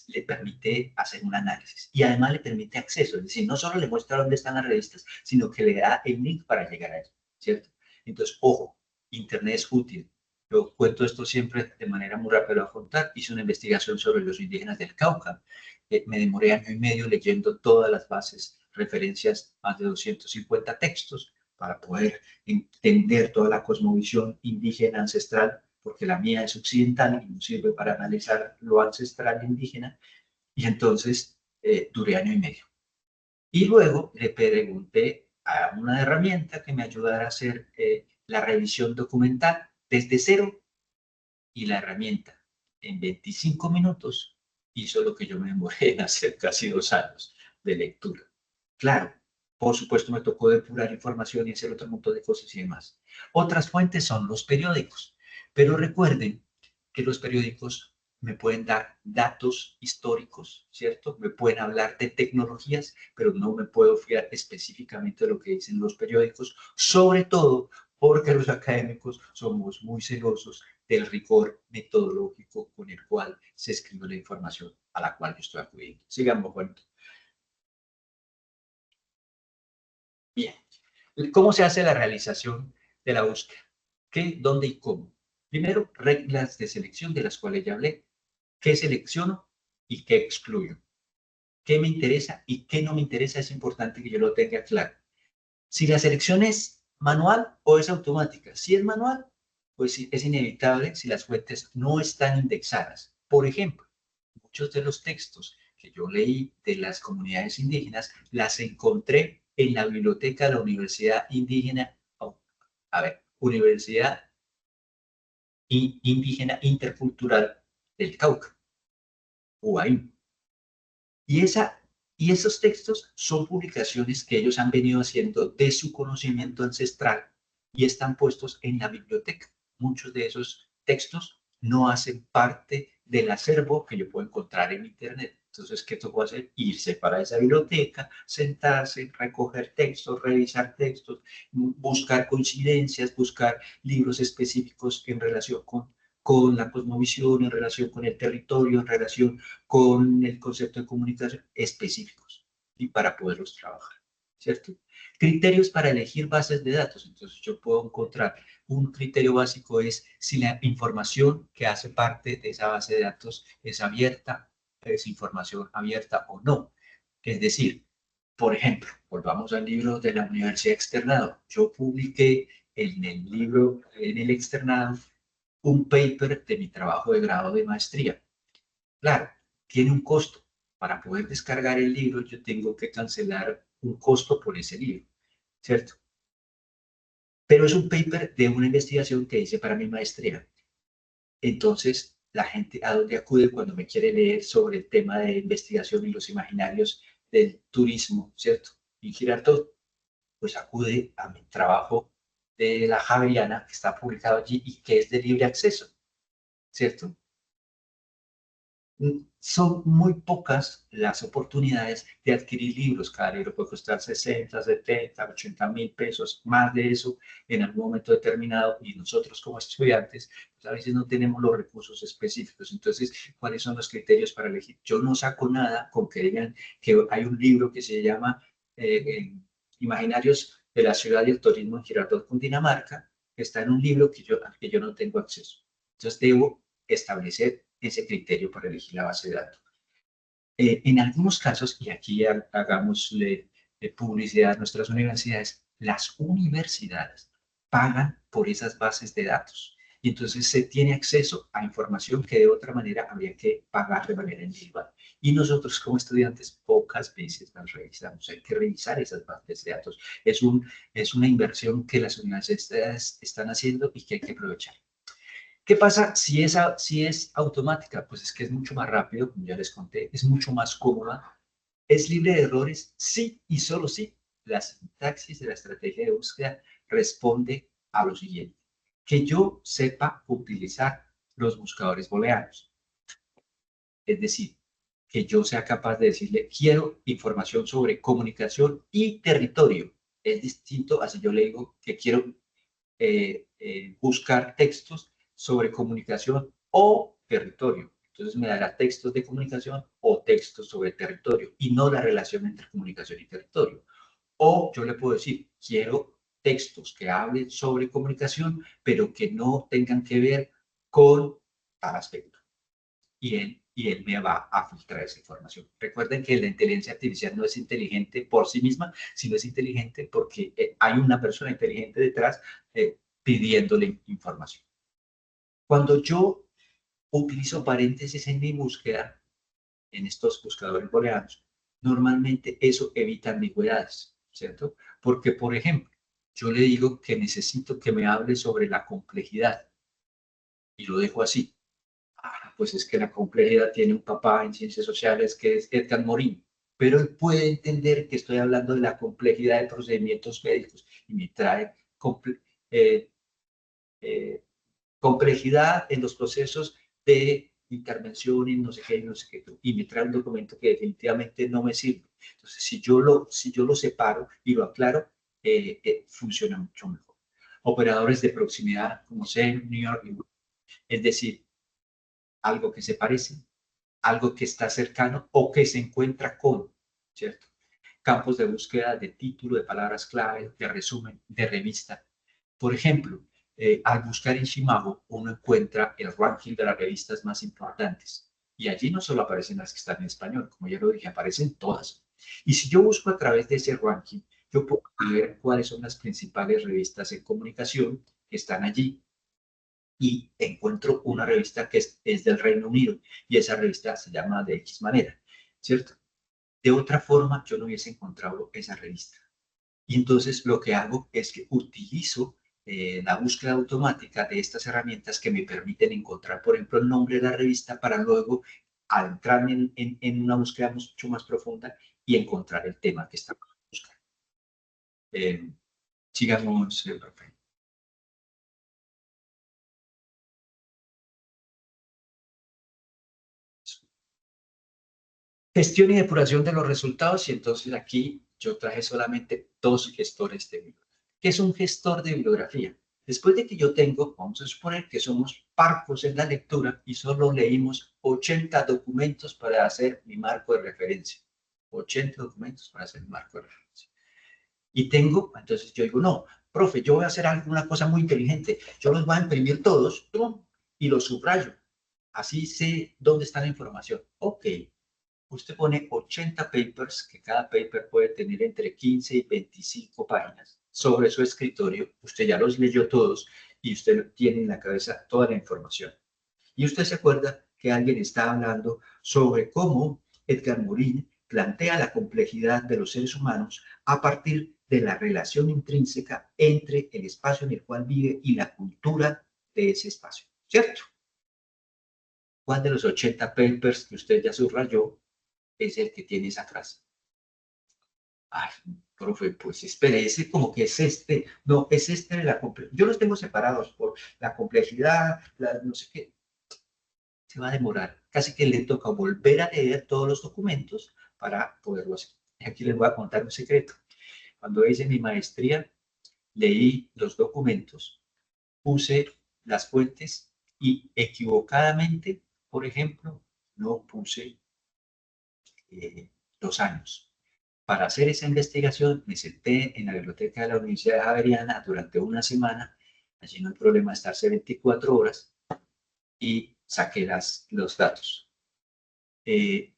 le permite hacer un análisis. Y además le permite acceso, es decir, no solo le muestra dónde están las revistas, sino que le da el link para llegar a ello, ¿cierto? Entonces, ojo, Internet es útil. Yo cuento esto siempre de manera muy rápida a contar. Hice una investigación sobre los indígenas del Cauca. Me demoré año y medio leyendo todas las bases, referencias, más de 250 textos para poder entender toda la cosmovisión indígena ancestral, porque la mía es occidental y no sirve para analizar lo ancestral indígena. Y entonces duré año y medio. Y luego le pregunté a una herramienta que me ayudara a hacer la revisión documental desde cero y la herramienta en 25 minutos hizo lo que yo me demoré en hacer casi 2 años de lectura. Claro, Por supuesto, me tocó depurar información y hacer otro montón de cosas y demás. Otras fuentes son los periódicos, pero recuerden que los periódicos me pueden dar datos históricos, ¿cierto? Me pueden hablar de tecnologías, pero no me puedo fiar específicamente de lo que dicen los periódicos, sobre todo porque los académicos somos muy celosos del rigor metodológico con el cual se escribe la información a la cual yo estoy acudiendo. Sigamos, Juan. Bien. ¿Cómo se hace la realización de la búsqueda? ¿Qué, dónde y cómo? Primero, reglas de selección de las cuales ya hablé. ¿Qué selecciono y qué excluyo? ¿Qué me interesa y qué no me interesa? Es importante que yo lo tenga claro. Si la selección es manual o es automática. Si es manual, pues es inevitable si las fuentes no están indexadas. Por ejemplo, muchos de los textos que yo leí de las comunidades indígenas las encontré en la biblioteca de la Universidad Indígena, Universidad Indígena Intercultural del Cauca, UAIN. Y esos textos son publicaciones que ellos han venido haciendo de su conocimiento ancestral y están puestos en la biblioteca. Muchos de esos textos no hacen parte del acervo que yo puedo encontrar en Internet. Entonces, ¿qué tocó hacer? Irse para esa biblioteca, sentarse, recoger textos, revisar textos, buscar coincidencias, buscar libros específicos en relación con la cosmovisión, en relación con el territorio, en relación con el concepto de comunicación específicos y para poderlos trabajar, ¿cierto? Criterios para elegir bases de datos. Entonces yo puedo encontrar un criterio básico es si la información que hace parte de esa base de datos es abierta, es información abierta o no. Es decir, por ejemplo, volvamos al libro de la Universidad Externado. Yo publiqué en el libro, en el externado, un paper de mi trabajo de grado de maestría. Claro, tiene un costo. Para poder descargar el libro, yo tengo que cancelar un costo por ese libro, ¿cierto? Pero es un paper de una investigación que hice para mi maestría. Entonces, la gente a dónde acude cuando me quiere leer sobre el tema de investigación y los imaginarios del turismo, ¿cierto? Y Girardot, pues acude a mi trabajo de la Javeriana, que está publicado allí y que es de libre acceso, ¿cierto? Son muy pocas las oportunidades de adquirir libros. Cada libro puede costar 60, 70, 80.000 pesos, más de eso en algún momento determinado. Y nosotros como estudiantes, pues a veces no tenemos los recursos específicos. Entonces, ¿cuáles son los criterios para elegir? Yo no saco nada con que digan que hay un libro que se llama Imaginarios de la ciudad y el turismo en Girardot, Cundinamarca, que está en un libro al que yo no tengo acceso. Entonces, debo establecer ese criterio para elegir la base de datos. En algunos casos, y aquí hagámosle publicidad a nuestras universidades, las universidades pagan por esas bases de datos. Y entonces se tiene acceso a información que de otra manera habría que pagar de manera individual. Y nosotros como estudiantes pocas veces las revisamos. Hay que revisar esas bases de datos. Es una inversión que las universidades están haciendo y que hay que aprovechar. ¿Qué pasa si es automática? Pues es que es mucho más rápido, como ya les conté, es mucho más cómoda, es libre de errores, sí y solo sí. La sintaxis de la estrategia de búsqueda responde a lo siguiente: que yo sepa utilizar los buscadores booleanos. Es decir, que yo sea capaz de decirle, quiero información sobre comunicación y territorio. Es distinto a si yo le digo que quiero buscar textos sobre comunicación o territorio. Entonces me dará textos de comunicación o textos sobre territorio y no la relación entre comunicación y territorio. O yo le puedo decir, quiero textos que hablen sobre comunicación, pero que no tengan que ver con tal aspecto. Y él me va a filtrar esa información. Recuerden que la inteligencia artificial no es inteligente por sí misma, sino es inteligente porque hay una persona inteligente detrás pidiéndole información. Cuando yo utilizo paréntesis en mi búsqueda, en estos buscadores booleanos, normalmente eso evita ambigüedades, ¿cierto? Porque, por ejemplo, yo le digo que necesito que me hable sobre la complejidad y lo dejo así. Pues es que la complejidad tiene un papá en ciencias sociales que es Edgar Morin. pero él puede entender que estoy hablando de la complejidad de procedimientos médicos y me trae eh, eh, complejidad en los procesos de intervención y no sé qué, y no sé qué, y me trae un documento que definitivamente no me sirve. Entonces, si yo lo separo y lo aclaro, funciona mucho mejor. Operadores de proximidad, como sé, New York, es decir, algo que se parece, algo que está cercano o que se encuentra con, ¿cierto? Campos de búsqueda de título, de palabras clave, de resumen, de revista. Por ejemplo, al buscar en Shimago, uno encuentra el ranking de las revistas más importantes. Y allí no solo aparecen las que están en español, como ya lo dije, aparecen todas. Y si yo busco a través de ese ranking, yo puedo ver cuáles son las principales revistas en comunicación que están allí. Y encuentro una revista que es del Reino Unido y esa revista se llama de X manera, ¿cierto? De otra forma, yo no hubiese encontrado esa revista. Y entonces lo que hago es que utilizo la búsqueda automática de estas herramientas que me permiten encontrar, por ejemplo, el nombre de la revista para luego adentrarme en una búsqueda mucho más profunda y encontrar el tema que estamos buscando. Sigamos, profe. Gestión y depuración de los resultados, y entonces aquí yo traje solamente dos gestores de bibliografía. ¿Qué es un gestor de bibliografía? Después de que yo tengo, vamos a suponer que somos parcos en la lectura y solo leímos 80 documentos para hacer mi marco de referencia. 80 documentos para hacer mi marco de referencia. Y tengo, entonces yo digo, no, profe, yo voy a hacer alguna cosa muy inteligente. Yo los voy a imprimir todos y los subrayo. Así sé dónde está la información. Ok, usted pone 80 papers, que cada paper puede tener entre 15 y 25 páginas, sobre su escritorio. Usted ya los leyó todos y usted tiene en la cabeza toda la información. Y usted se acuerda que alguien está hablando sobre cómo Edgar Morin plantea la complejidad de los seres humanos a partir de la relación intrínseca entre el espacio en el cual vive y la cultura de ese espacio, ¿cierto? ¿Cuál de los 80 papers que usted ya subrayó es el que tiene esa frase? Ay, profe, pues espere, ese como que es este, no, es este de la complejidad. Yo los tengo separados por la complejidad, no sé qué. Se va a demorar. Casi que le toca volver a leer todos los documentos para poderlo hacer. Y aquí les voy a contar un secreto. Cuando hice mi maestría, leí los documentos, puse las fuentes y equivocadamente, por ejemplo, no puse los años. Para hacer esa investigación me senté en la biblioteca de la Universidad Javeriana durante una semana. Allí no hay problema estarse 24 horas y saqué los datos.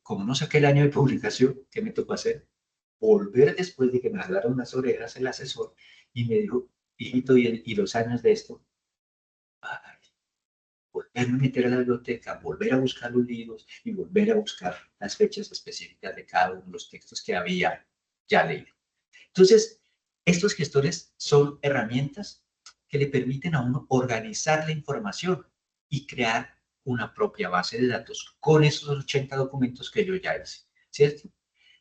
Como no saqué el año de publicación, ¿qué me tocó hacer? Volver después de que me jalaron las orejas el asesor y me dijo, hijito, ¿y los años de esto? Ay, volverme a meter a la biblioteca, volver a buscar los libros y volver a buscar las fechas específicas de cada uno de los textos que había ya leído. Entonces, estos gestores son herramientas que le permiten a uno organizar la información y crear una propia base de datos con esos 80 documentos que yo ya hice, ¿cierto?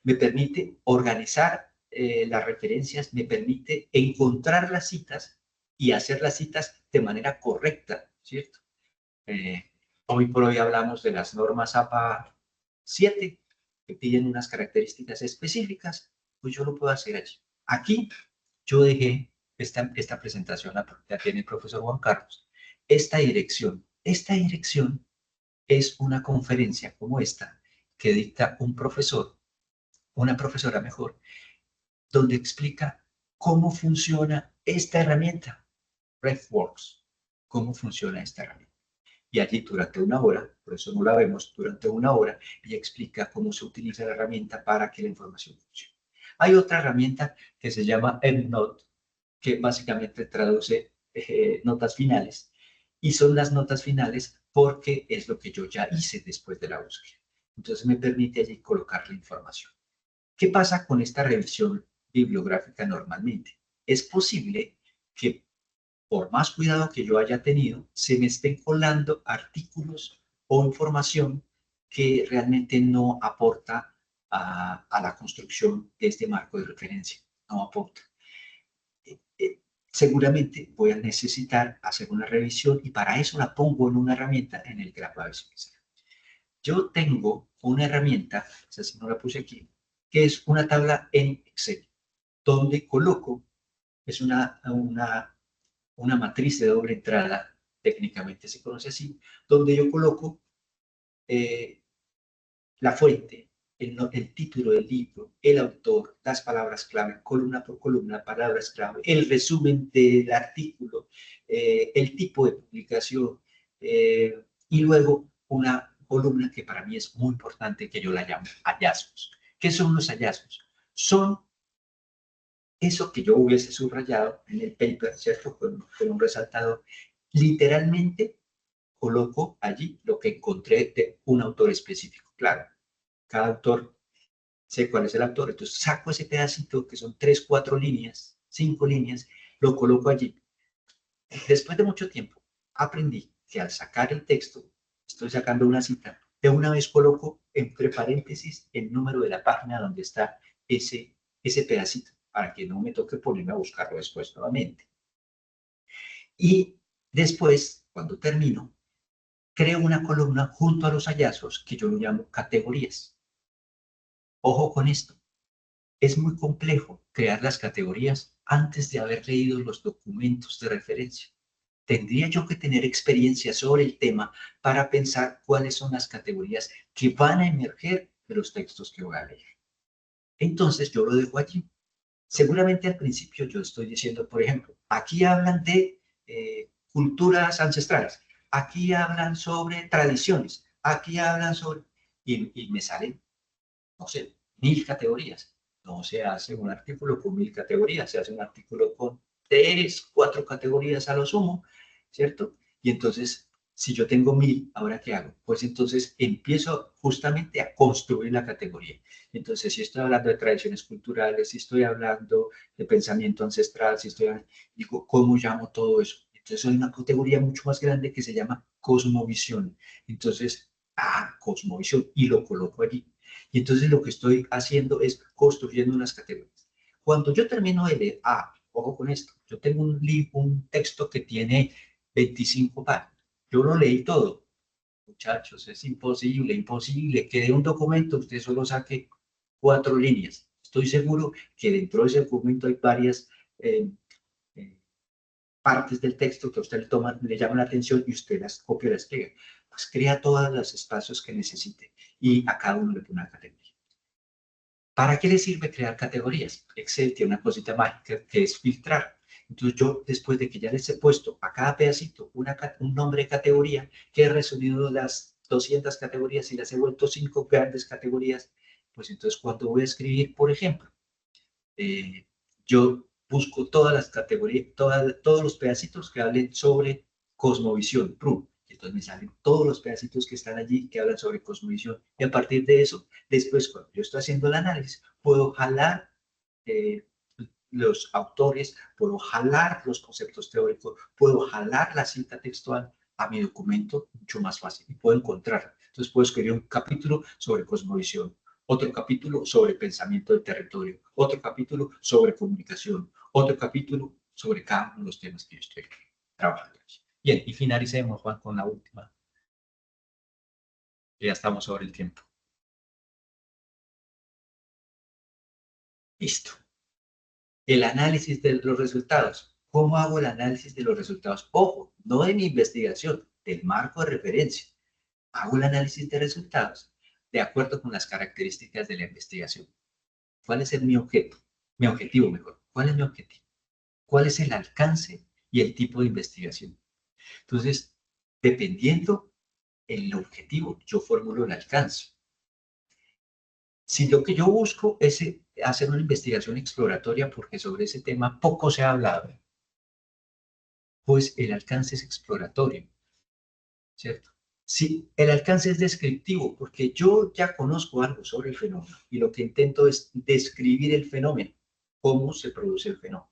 Me permite organizar las referencias, me permite encontrar las citas y hacer las citas de manera correcta, ¿cierto? Hoy por hoy hablamos de las normas APA 7, que piden unas características específicas, pues yo lo puedo hacer allí. Aquí yo dejé esta presentación, la tiene el profesor Juan Carlos. Esta dirección es una conferencia como esta que dicta un profesor, una profesora mejor, donde explica cómo funciona esta herramienta, RefWorks, cómo funciona esta herramienta. Y allí durante una hora, por eso no la vemos, durante una hora, ella explica cómo se utiliza la herramienta para que la información funcione. Hay otra herramienta que se llama EndNote, que básicamente traduce notas finales. Y son las notas finales porque es lo que yo ya hice después de la búsqueda. Entonces me permite allí colocar la información. ¿Qué pasa con esta revisión bibliográfica normalmente? Es posible que por más cuidado que yo haya tenido, se me estén colando artículos o información que realmente no aporta a la construcción de este marco de referencia, no aporta. Seguramente voy a necesitar hacer una revisión y para eso la pongo en una herramienta en el grafo de visualización. Yo tengo una herramienta, esa sí no la puse aquí, que es una tabla en Excel, donde coloco, es una matriz de doble entrada, técnicamente se conoce así, donde yo coloco la fuente, el título del libro, el autor, las palabras clave, columna por columna, palabras clave, el resumen del artículo, el tipo de publicación y luego una columna que para mí es muy importante, que yo la llamo hallazgos. ¿Qué son los hallazgos? Son eso que yo hubiese subrayado en el paper, ¿cierto? Con un resaltador. Literalmente coloco allí lo que encontré de un autor específico. Claro, cada autor, sé cuál es el autor, entonces saco ese pedacito que son 3, 4 líneas, 5 líneas, lo coloco allí. Después de mucho tiempo, aprendí que al sacar el texto, estoy sacando una cita, de una vez coloco entre paréntesis el número de la página donde está ese pedacito, para que no me toque ponerme a buscarlo después nuevamente. Y después, cuando termino, creo una columna junto a los hallazgos que yo lo llamo categorías. Ojo con esto, es muy complejo crear las categorías antes de haber leído los documentos de referencia. Tendría yo que tener experiencia sobre el tema para pensar cuáles son las categorías que van a emerger de los textos que voy a leer. Entonces yo lo dejo allí. Seguramente al principio yo estoy diciendo, por ejemplo, aquí hablan de culturas ancestrales, aquí hablan sobre tradiciones, aquí hablan sobre... Y me salen, no sé, 1000 categorías. No se hace un artículo con 1000 categorías, se hace un artículo con 3, 4 categorías a lo sumo, ¿cierto? Y entonces, si yo tengo 1000, ¿ahora qué hago? Pues entonces empiezo justamente a construir la categoría. Entonces, si estoy hablando de tradiciones culturales, si estoy hablando de pensamiento ancestral, si estoy hablando, digo, ¿cómo llamo todo eso? Entonces, hay una categoría mucho más grande que se llama cosmovisión. Entonces, cosmovisión, y lo coloco allí. Y entonces lo que estoy haciendo es construyendo unas categorías. Cuando yo termino de leer, ojo con esto, yo tengo un texto que tiene 25 páginas. Yo lo leí todo. Muchachos, es imposible, imposible que de un documento usted solo saque 4 líneas. Estoy seguro que dentro de ese documento hay varias eh, partes del texto que a usted le llaman la atención y usted las copia y las pega. Pues crea todos los espacios que necesite y a cada uno le pone una categoría. ¿Para qué le sirve crear categorías? Excel tiene una cosita mágica que es filtrar. Entonces yo, después de que ya les he puesto a cada pedacito un nombre de categoría, que he resumido las 200 categorías y las he vuelto 5 grandes categorías, pues entonces cuando voy a escribir, por ejemplo, yo busco todas las categorías, todos los pedacitos que hablen sobre cosmovisión, PRU. Entonces me salen todos los pedacitos que están allí que hablan sobre cosmovisión. Y a partir de eso, después cuando yo estoy haciendo el análisis, puedo jalar los autores, puedo jalar los conceptos teóricos, puedo jalar la cita textual a mi documento mucho más fácil y puedo encontrarla. Entonces puedo escribir un capítulo sobre cosmovisión, otro capítulo sobre pensamiento del territorio, otro capítulo sobre comunicación, otro capítulo sobre cada uno de los temas que yo estoy trabajando. Bien, y finalicemos, Juan, con la última. Ya estamos sobre el tiempo. Listo. El análisis de los resultados. ¿Cómo hago el análisis de los resultados? Ojo, no de mi investigación, del marco de referencia. Hago el análisis de resultados de acuerdo con las características de la investigación. ¿Cuál es mi objeto? Mi objetivo, mejor. ¿Cuál es mi objetivo? ¿Cuál es el alcance y el tipo de investigación? Entonces, dependiendo el objetivo, yo formulo el alcance. Si lo que yo busco es hacer una investigación exploratoria, porque sobre ese tema poco se ha hablado, pues el alcance es exploratorio, ¿cierto? Si el alcance es descriptivo, porque yo ya conozco algo sobre el fenómeno y lo que intento es describir el fenómeno, cómo se produce el fenómeno.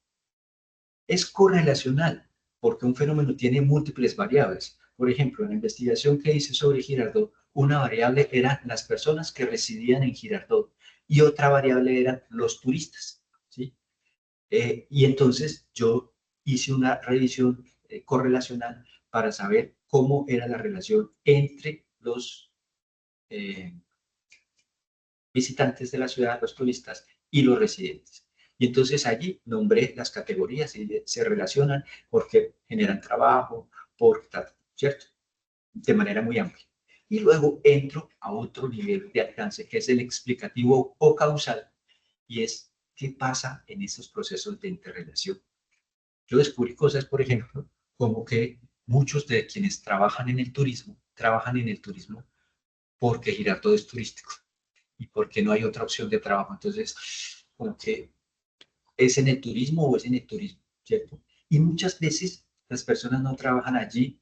Es correlacional, porque un fenómeno tiene múltiples variables. Por ejemplo, en la investigación que hice sobre Girardot, una variable eran las personas que residían en Girardot. y otra variable eran los turistas, ¿sí? Y entonces yo hice una revisión correlacional para saber cómo era la relación entre los visitantes de la ciudad, los turistas y los residentes. Y entonces allí nombré las categorías y se relacionan porque generan trabajo, ¿cierto? De manera muy amplia. Y luego entro a otro nivel de alcance, que es el explicativo o causal, y es qué pasa en estos procesos de interrelación. Yo descubrí cosas, por ejemplo, como que muchos de quienes trabajan en el turismo porque Girardot es turístico y porque no hay otra opción de trabajo. Entonces, como que es en el turismo o es en el turismo, ¿cierto? Y muchas veces las personas no trabajan allí,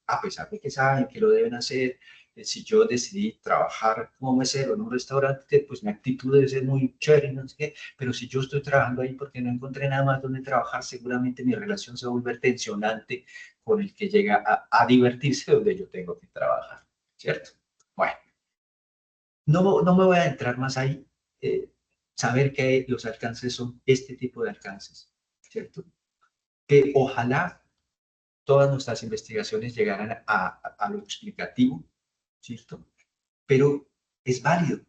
a pesar de que saben que lo deben hacer. Si yo decidí trabajar como mesero en un restaurante, pues mi actitud debe ser muy chévere, no sé qué, pero si yo estoy trabajando ahí porque no encontré nada más donde trabajar, seguramente mi relación se va a volver tensionante con el que llega a divertirse donde yo tengo que trabajar, ¿cierto? Bueno, no me voy a entrar más ahí. Saber que los alcances son este tipo de alcances, ¿cierto? Que ojalá todas nuestras investigaciones llegaran a lo explicativo, ¿cierto? Pero es válido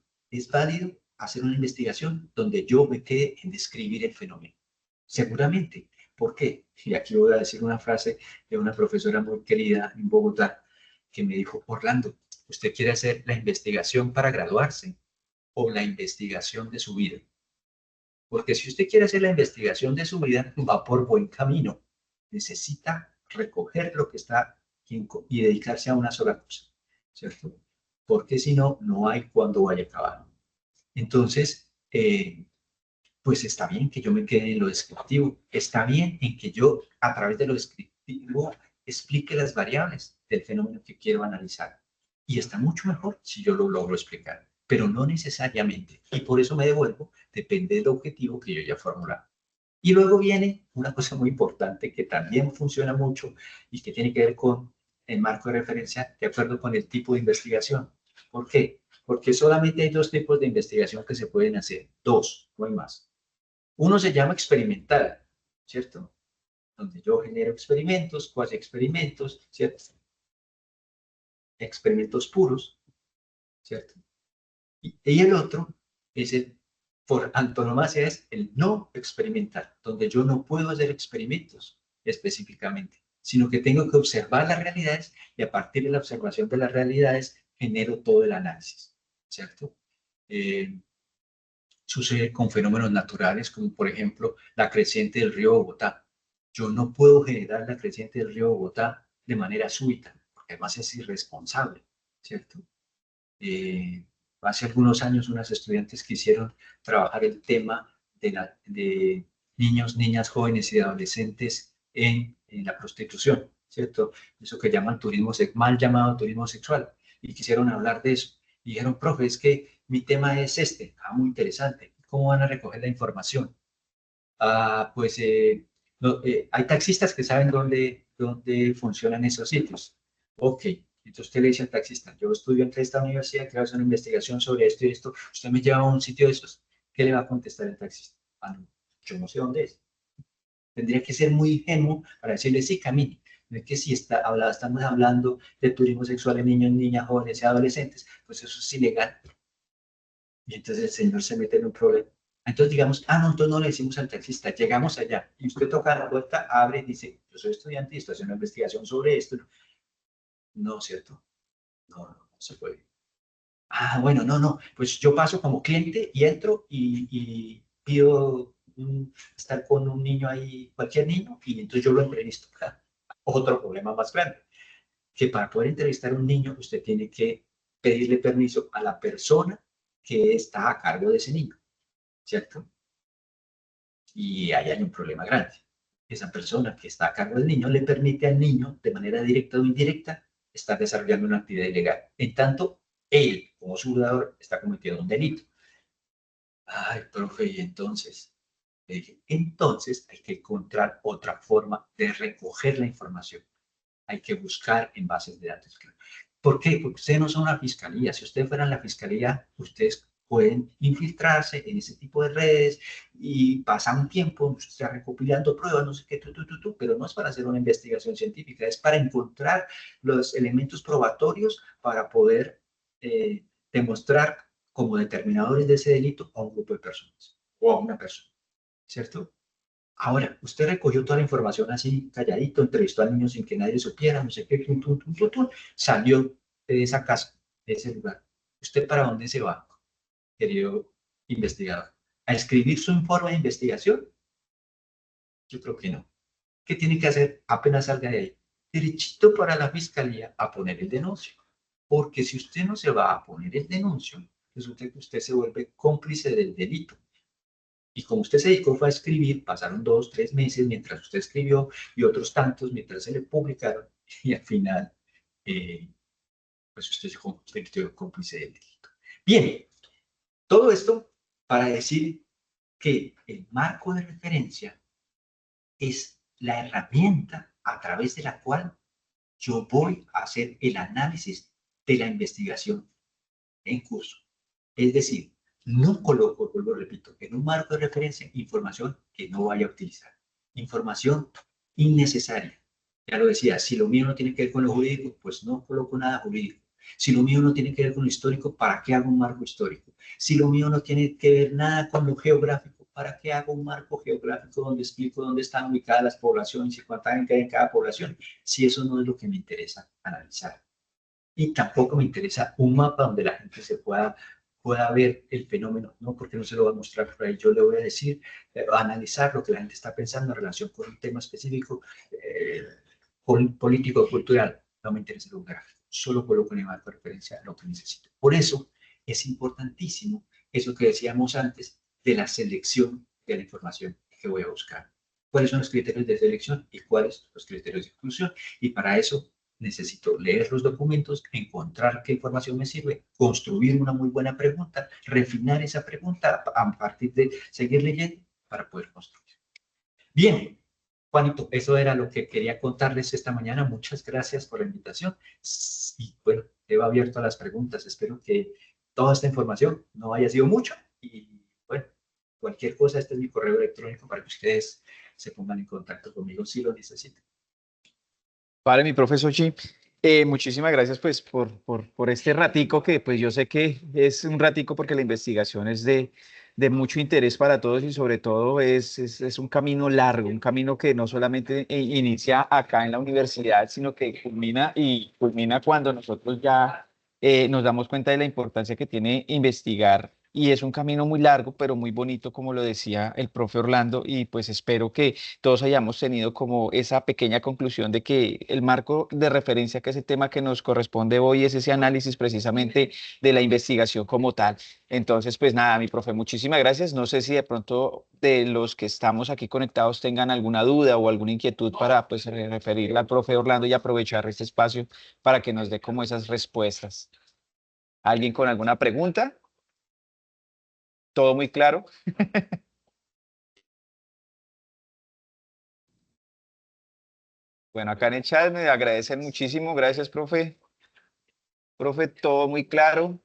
hacer una investigación donde yo me quede en describir el fenómeno. Seguramente. ¿Por qué? Y aquí voy a decir una frase de una profesora muy querida en Bogotá que me dijo: Orlando, ¿usted quiere hacer la investigación para graduarse o la investigación de su vida? Porque si usted quiere hacer la investigación de su vida, va por buen camino. Necesita recoger lo que está y dedicarse a una sola cosa, ¿cierto? Porque si no, no hay cuándo vaya a acabar. Entonces, pues está bien que yo me quede en lo descriptivo. Está bien en que yo, a través de lo descriptivo, explique las variables del fenómeno que quiero analizar. Y está mucho mejor si yo lo logro explicar, pero no necesariamente. Y por eso me devuelvo, depende del objetivo que yo ya formulado. Y luego viene una cosa muy importante que también funciona mucho y que tiene que ver con el marco de referencia de acuerdo con el tipo de investigación. ¿Por qué? Porque solamente hay dos tipos de investigación que se pueden hacer. Dos, no hay más. Uno se llama experimental, ¿cierto? Donde yo genero experimentos, cuasi experimentos, ¿cierto? Experimentos puros, ¿cierto? Y el otro es por antonomasia, es el no experimental, donde yo no puedo hacer experimentos específicamente, sino que tengo que observar las realidades y a partir de la observación de las realidades genero todo el análisis, ¿cierto? Sucede con fenómenos naturales, como por ejemplo la creciente del río Bogotá. Yo no puedo generar la creciente del río Bogotá de manera súbita, porque además es irresponsable, ¿cierto? Hace algunos años unas estudiantes quisieron trabajar el tema de niños, niñas, jóvenes y adolescentes en la prostitución, ¿cierto? Eso que llaman turismo, mal llamado turismo sexual, y quisieron hablar de eso. Y dijeron: profe, es que mi tema es este. Muy interesante. ¿Cómo van a recoger la información? Pues no, hay taxistas que saben dónde funcionan esos sitios. Ok, entonces usted le dice al taxista: yo estudio en esta universidad, quiero hacer una investigación sobre esto y esto, usted me lleva a un sitio de esos. ¿Qué le va a contestar el taxista? No, yo no sé dónde es. Tendría que ser muy ingenuo para decirle: sí, camine. No es que si estamos hablando de turismo sexual en niños, niñas, jóvenes y adolescentes, pues eso es ilegal. Y entonces el señor se mete en un problema. Entonces digamos: no, entonces no le decimos al taxista, llegamos allá y usted toca la puerta, abre y dice: yo soy estudiante y estoy haciendo una investigación sobre esto. No, ¿cierto? No se puede. Bueno, no, pues yo paso como cliente y entro y pido estar con un niño ahí, cualquier niño, y entonces yo lo entrevisto. Otro problema más grande, que para poder entrevistar a un niño usted tiene que pedirle permiso a la persona que está a cargo de ese niño, ¿cierto? Y ahí hay un problema grande. Esa persona que está a cargo del niño le permite al niño, de manera directa o indirecta, estar desarrollando una actividad ilegal. En tanto, él, como cuidador, está cometiendo un delito. Profe, y entonces, le dije: entonces hay que encontrar otra forma de recoger la información. Hay que buscar en bases de datos. ¿Por qué? Porque ustedes no son una fiscalía. Si ustedes fueran la fiscalía, ustedes pueden infiltrarse en ese tipo de redes y pasa un tiempo, se está recopilando pruebas, no sé qué, pero no es para hacer una investigación científica, es para encontrar los elementos probatorios para poder demostrar como determinadores de ese delito a un grupo de personas o a una persona, ¿cierto? Ahora, usted recogió toda la información así calladito, entrevistó al niño sin que nadie supiera, no sé qué, salió de esa casa, de ese lugar. ¿Usted para dónde se va, querido investigador? ¿A escribir su informe de investigación? Yo creo que no. ¿Qué tiene que hacer apenas salga de ahí? Derechito para la fiscalía a poner el denuncio. Porque si usted no se va a poner el denuncio, resulta que usted se vuelve cómplice del delito. Y como usted se dedicó fue a escribir, pasaron 2, 3 meses mientras usted escribió y otros tantos mientras se le publicaron y al final, eh, pues usted se convirtió cómplice del delito. Bien, todo esto para decir que el marco de referencia es la herramienta a través de la cual yo voy a hacer el análisis de la investigación en curso. Es decir, no coloco, vuelvo repito, en un marco de referencia información que no vaya a utilizar. Información innecesaria. Ya lo decía, si lo mío no tiene que ver con lo jurídico, pues no coloco nada jurídico. Si lo mío no tiene que ver con lo histórico, ¿para qué hago un marco histórico? Si lo mío no tiene que ver nada con lo geográfico, ¿para qué hago un marco geográfico donde explico dónde están ubicadas las poblaciones y cuánta gente hay en cada población? Si eso no es lo que me interesa analizar. Y tampoco me interesa un mapa donde la gente pueda ver el fenómeno, no porque no se lo va a mostrar por ahí, yo le voy a decir, analizar lo que la gente está pensando en relación con un tema específico, político, cultural, no me interesa un gráfico, solo coloco en el marco de referencia lo que necesito. Por eso es importantísimo eso que decíamos antes de la selección de la información que voy a buscar. ¿Cuáles son los criterios de selección y cuáles son los criterios de inclusión? Y para eso necesito leer los documentos, encontrar qué información me sirve, construir una muy buena pregunta, refinar esa pregunta a partir de seguir leyendo para poder construir. Bien, Juanito, eso era lo que quería contarles esta mañana. Muchas gracias por la invitación. Y bueno, quedo abierto a las preguntas. Espero que toda esta información no haya sido mucho. Y bueno, cualquier cosa, este es mi correo electrónico para que ustedes se pongan en contacto conmigo si lo necesitan. Vale, mi profesor Chi, muchísimas gracias pues por este ratico que pues yo sé que es un ratico porque la investigación es de mucho interés para todos y sobre todo es un camino largo, un camino que no solamente inicia acá en la universidad, sino que culmina cuando nosotros ya nos damos cuenta de la importancia que tiene investigar. Y es un camino muy largo, pero muy bonito, como lo decía el profe Orlando, y pues espero que todos hayamos tenido como esa pequeña conclusión de que el marco de referencia, que es el tema que nos corresponde hoy, es ese análisis precisamente de la investigación como tal. Entonces, pues nada, mi profe, muchísimas gracias. No sé si de pronto de los que estamos aquí conectados tengan alguna duda o alguna inquietud para pues referirla al profe Orlando y aprovechar este espacio para que nos dé como esas respuestas. ¿Alguien con alguna pregunta? ¿Todo muy claro? Bueno, acá en el chat me agradecen muchísimo. Gracias, profe. Profe, todo muy claro.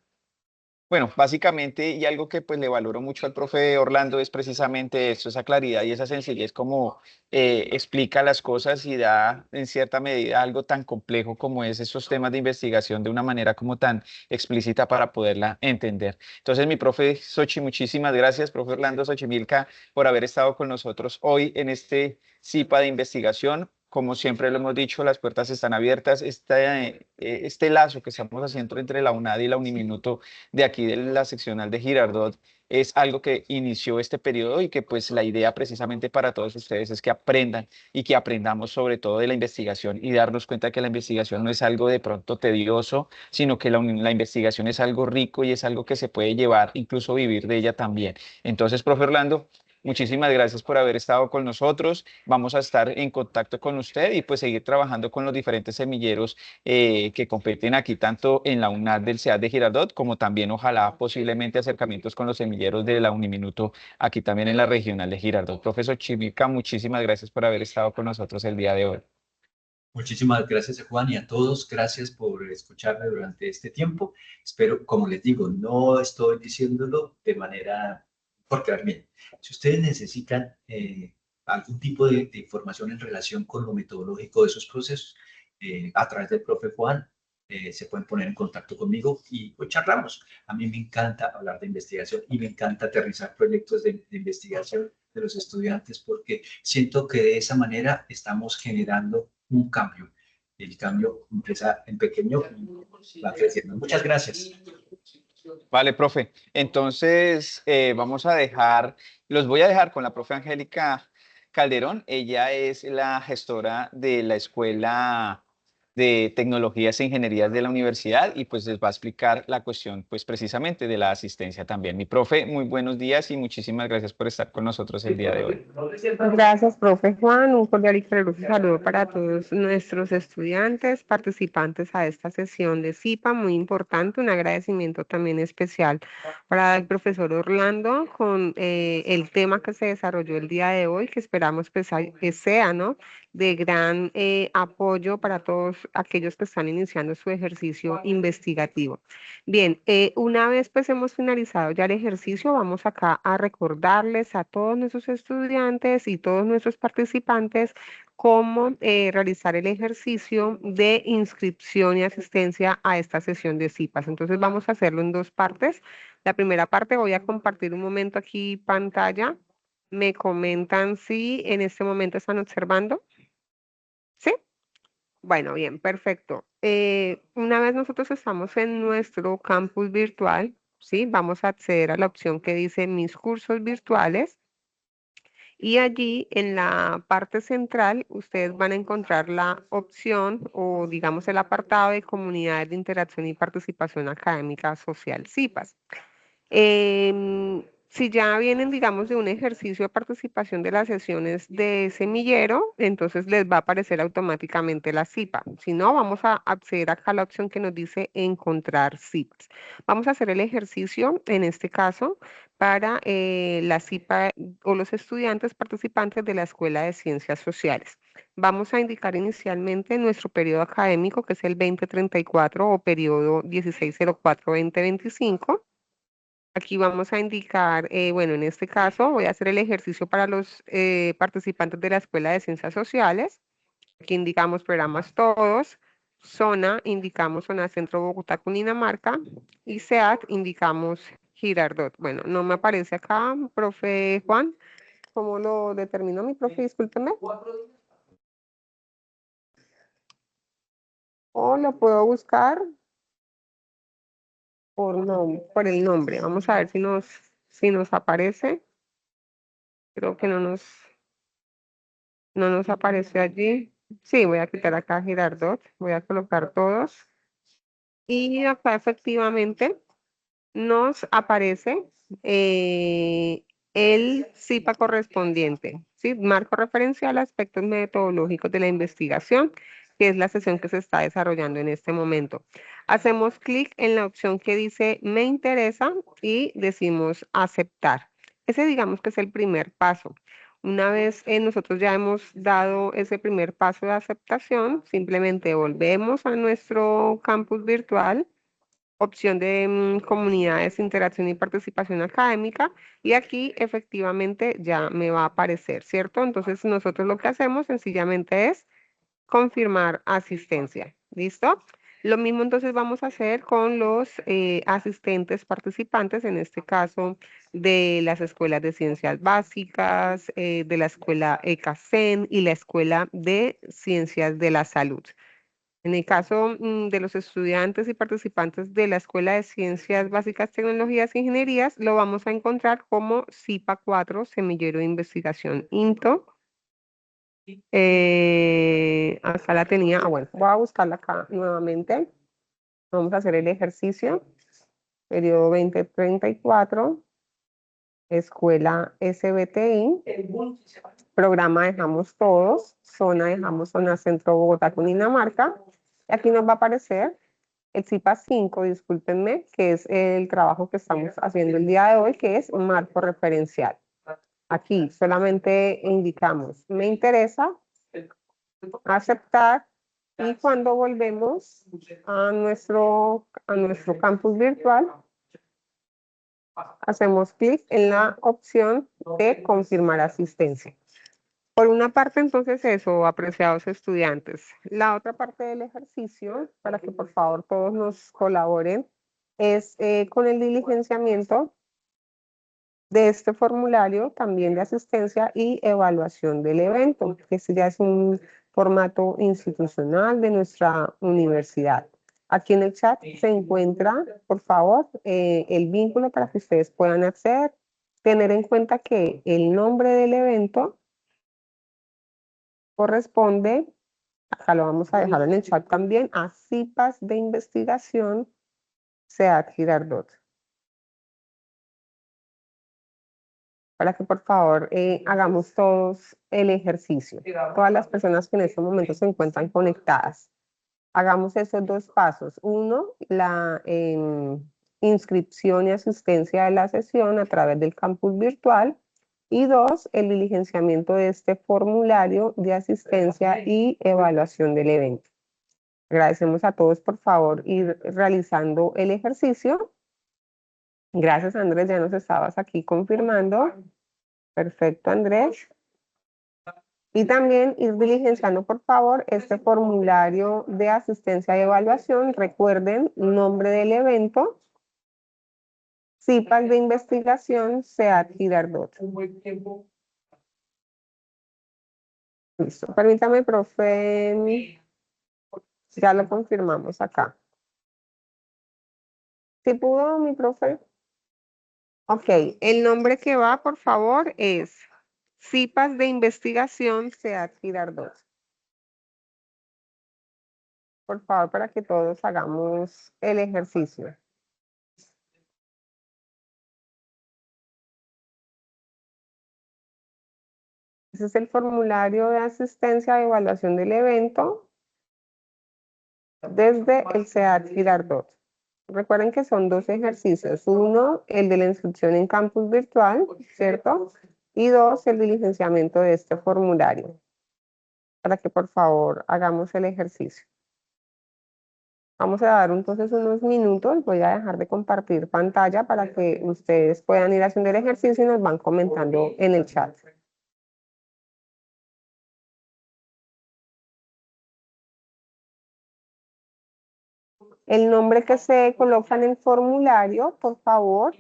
Bueno, básicamente, y algo que pues le valoro mucho al profe Orlando es precisamente esto, esa claridad y esa sencillez como explica las cosas y da en cierta medida algo tan complejo como es esos temas de investigación de una manera como tan explícita para poderla entender. Entonces, mi profe Sochi, muchísimas gracias, profe Orlando Xochimilca, por haber estado con nosotros hoy en este CIPA de investigación. Como siempre lo hemos dicho, las puertas están abiertas. Este lazo que estamos haciendo entre la UNAD y la Uniminuto de aquí de la seccional de Girardot es algo que inició este periodo y que pues la idea precisamente para todos ustedes es que aprendan y que aprendamos sobre todo de la investigación y darnos cuenta que la investigación no es algo de pronto tedioso, sino que la investigación es algo rico y es algo que se puede llevar, incluso vivir de ella también. Entonces, profe Orlando, muchísimas gracias por haber estado con nosotros. Vamos a estar en contacto con usted y pues seguir trabajando con los diferentes semilleros que competen aquí tanto en la UNAD del CEAD de Girardot como también ojalá posiblemente acercamientos con los semilleros de la Uniminuto aquí también en la regional de Girardot. Profesor Chimica, muchísimas gracias por haber estado con nosotros el día de hoy. Muchísimas gracias a Juan y a todos. Gracias por escucharme durante este tiempo. Espero, como les digo, no estoy diciéndolo de manera por quedar bien. Si ustedes necesitan algún tipo de información en relación con lo metodológico de esos procesos, a través del profe Juan, se pueden poner en contacto conmigo y pues charlamos. A mí me encanta hablar de investigación y me encanta aterrizar proyectos de investigación de los estudiantes porque siento que de esa manera estamos generando un cambio. El cambio empieza en pequeño y va creciendo. Muchas gracias. Vale, profe. Entonces, los voy a dejar con la profe Angélica Calderón. Ella es la gestora de la Escuela de Tecnologías e Ingenierías de la universidad y pues les va a explicar la cuestión pues precisamente de la asistencia también. Mi profe, muy buenos días y muchísimas gracias por estar con nosotros el día de hoy. Gracias, profe Juan. Un cordial y caluroso saludo para todos nuestros estudiantes, participantes a esta sesión de CIPA, muy importante. Un agradecimiento también especial para el profesor Orlando con el tema que se desarrolló el día de hoy, que esperamos pues, que sea, ¿no?, de gran apoyo para todos aquellos que están iniciando su ejercicio investigativo. Bien, una vez pues hemos finalizado ya el ejercicio, vamos acá a recordarles a todos nuestros estudiantes y todos nuestros participantes cómo realizar el ejercicio de inscripción y asistencia a esta sesión de CIPAS. Entonces vamos a hacerlo en dos partes. La primera parte voy a compartir un momento aquí pantalla. Me comentan si en este momento están observando. ¿Sí? Bueno, bien, perfecto. Una vez nosotros estamos en nuestro campus virtual, ¿sí? Vamos a acceder a la opción que dice Mis cursos virtuales y allí en la parte central ustedes van a encontrar la opción o digamos el apartado de Comunidades de Interacción y Participación Académica Social, CIPAS. Si ya vienen, digamos, de un ejercicio de participación de las sesiones de semillero, entonces les va a aparecer automáticamente la CIPA. Si no, vamos a acceder acá a la opción que nos dice encontrar CIPAs. Vamos a hacer el ejercicio, en este caso, para la CIPA o los estudiantes participantes de la Escuela de Ciencias Sociales. Vamos a indicar inicialmente nuestro periodo académico, que es el 2034 o periodo 1604-2025. Aquí vamos a indicar, bueno, en este caso voy a hacer el ejercicio para los participantes de la Escuela de Ciencias Sociales. Aquí indicamos programas todos, zona, indicamos zona Centro Bogotá, Cundinamarca, y SEAT, indicamos Girardot. Bueno, no me aparece acá, profe Juan, ¿cómo lo determinó mi profe? Discúlpeme. O lo puedo buscar por el nombre. Vamos a ver si nos aparece. Creo que no nos aparece allí. Sí, voy a quitar acá Girardot, voy a colocar todos. Y acá efectivamente nos aparece el CIPA correspondiente, ¿sí? Marco referencial a aspectos metodológicos de la investigación, que es la sesión que se está desarrollando en este momento. Hacemos clic en la opción que dice me interesa y decimos aceptar. Ese digamos que es el primer paso. Una vez nosotros ya hemos dado ese primer paso de aceptación, simplemente volvemos a nuestro campus virtual, opción de comunidades, interacción y participación académica, y aquí efectivamente ya me va a aparecer, ¿cierto? Entonces nosotros lo que hacemos sencillamente es confirmar asistencia, ¿listo? Lo mismo entonces vamos a hacer con los asistentes participantes, en este caso de las escuelas de ciencias básicas, de la escuela ECACEN y la escuela de ciencias de la salud. En el caso de los estudiantes y participantes de la Escuela de Ciencias Básicas, Tecnologías e Ingenierías, lo vamos a encontrar como CIPA 4, Semillero de Investigación INTO. Acá la tenía, bueno, voy a buscarla acá nuevamente. Vamos a hacer el ejercicio. Periodo 2034, Escuela SBTI. Programa dejamos todos, zona dejamos zona Centro Bogotá, Cundinamarca. Y aquí nos va a aparecer el CIPA 5, discúlpenme, que es el trabajo que estamos haciendo el día de hoy, que es un marco referencial. Aquí solamente indicamos, me interesa aceptar Y cuando volvemos a nuestro campus virtual, hacemos clic en la opción de confirmar asistencia. Por una parte, entonces eso, apreciados estudiantes. La otra parte del ejercicio, para que por favor todos nos colaboren, es con el diligenciamiento de este formulario también de asistencia y evaluación del evento, que este ya es un formato institucional de nuestra universidad. Aquí en el chat se encuentra, por favor, el vínculo para que ustedes puedan acceder. Tener en cuenta que el nombre del evento corresponde, acá lo vamos a dejar en el chat también, a CIPAS de investigación SEAD Girardot. Para que por favor hagamos todos el ejercicio. Todas las personas que en este momento se encuentran conectadas. Hagamos esos dos pasos. Uno, la inscripción y asistencia de la sesión a través del campus virtual. Y dos, el diligenciamiento de este formulario de asistencia y evaluación del evento. Agradecemos a todos, por favor, ir realizando el ejercicio. Gracias, Andrés, ya nos estabas aquí confirmando. Perfecto, Andrés. Y también ir diligenciando, por favor, este formulario de asistencia y evaluación. Recuerden, nombre del evento, CIPAS de investigación, SEAD Girardot. Listo. Permítame, profe. Ya lo confirmamos acá. ¿Sí pudo, mi profe? Ok, el nombre que va, por favor, es CIPAS de investigación SEAD Girardot. Por favor, para que todos hagamos el ejercicio. Ese es el formulario de asistencia de evaluación del evento desde el SEAD Girardot. Recuerden que son dos ejercicios. Uno, el de la inscripción en campus virtual, ¿cierto? Y dos, el diligenciamiento de este formulario. Para que por favor hagamos el ejercicio. Vamos a dar entonces unos minutos. Voy a dejar de compartir pantalla para que ustedes puedan ir haciendo el ejercicio y nos van comentando en el chat. El nombre que se coloca en el formulario, por favor,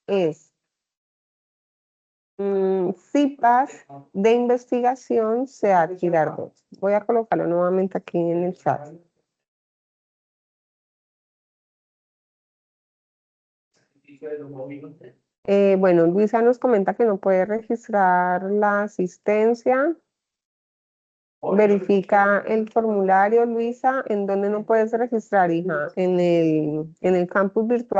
es CIPAS de investigación SEAD Girardot. Voy a colocarlo nuevamente aquí en el chat. Bueno, Luisa nos comenta que no puede registrar la asistencia. Verifica el formulario, Luisa, en donde no puedes registrar, hija, en el campus virtual.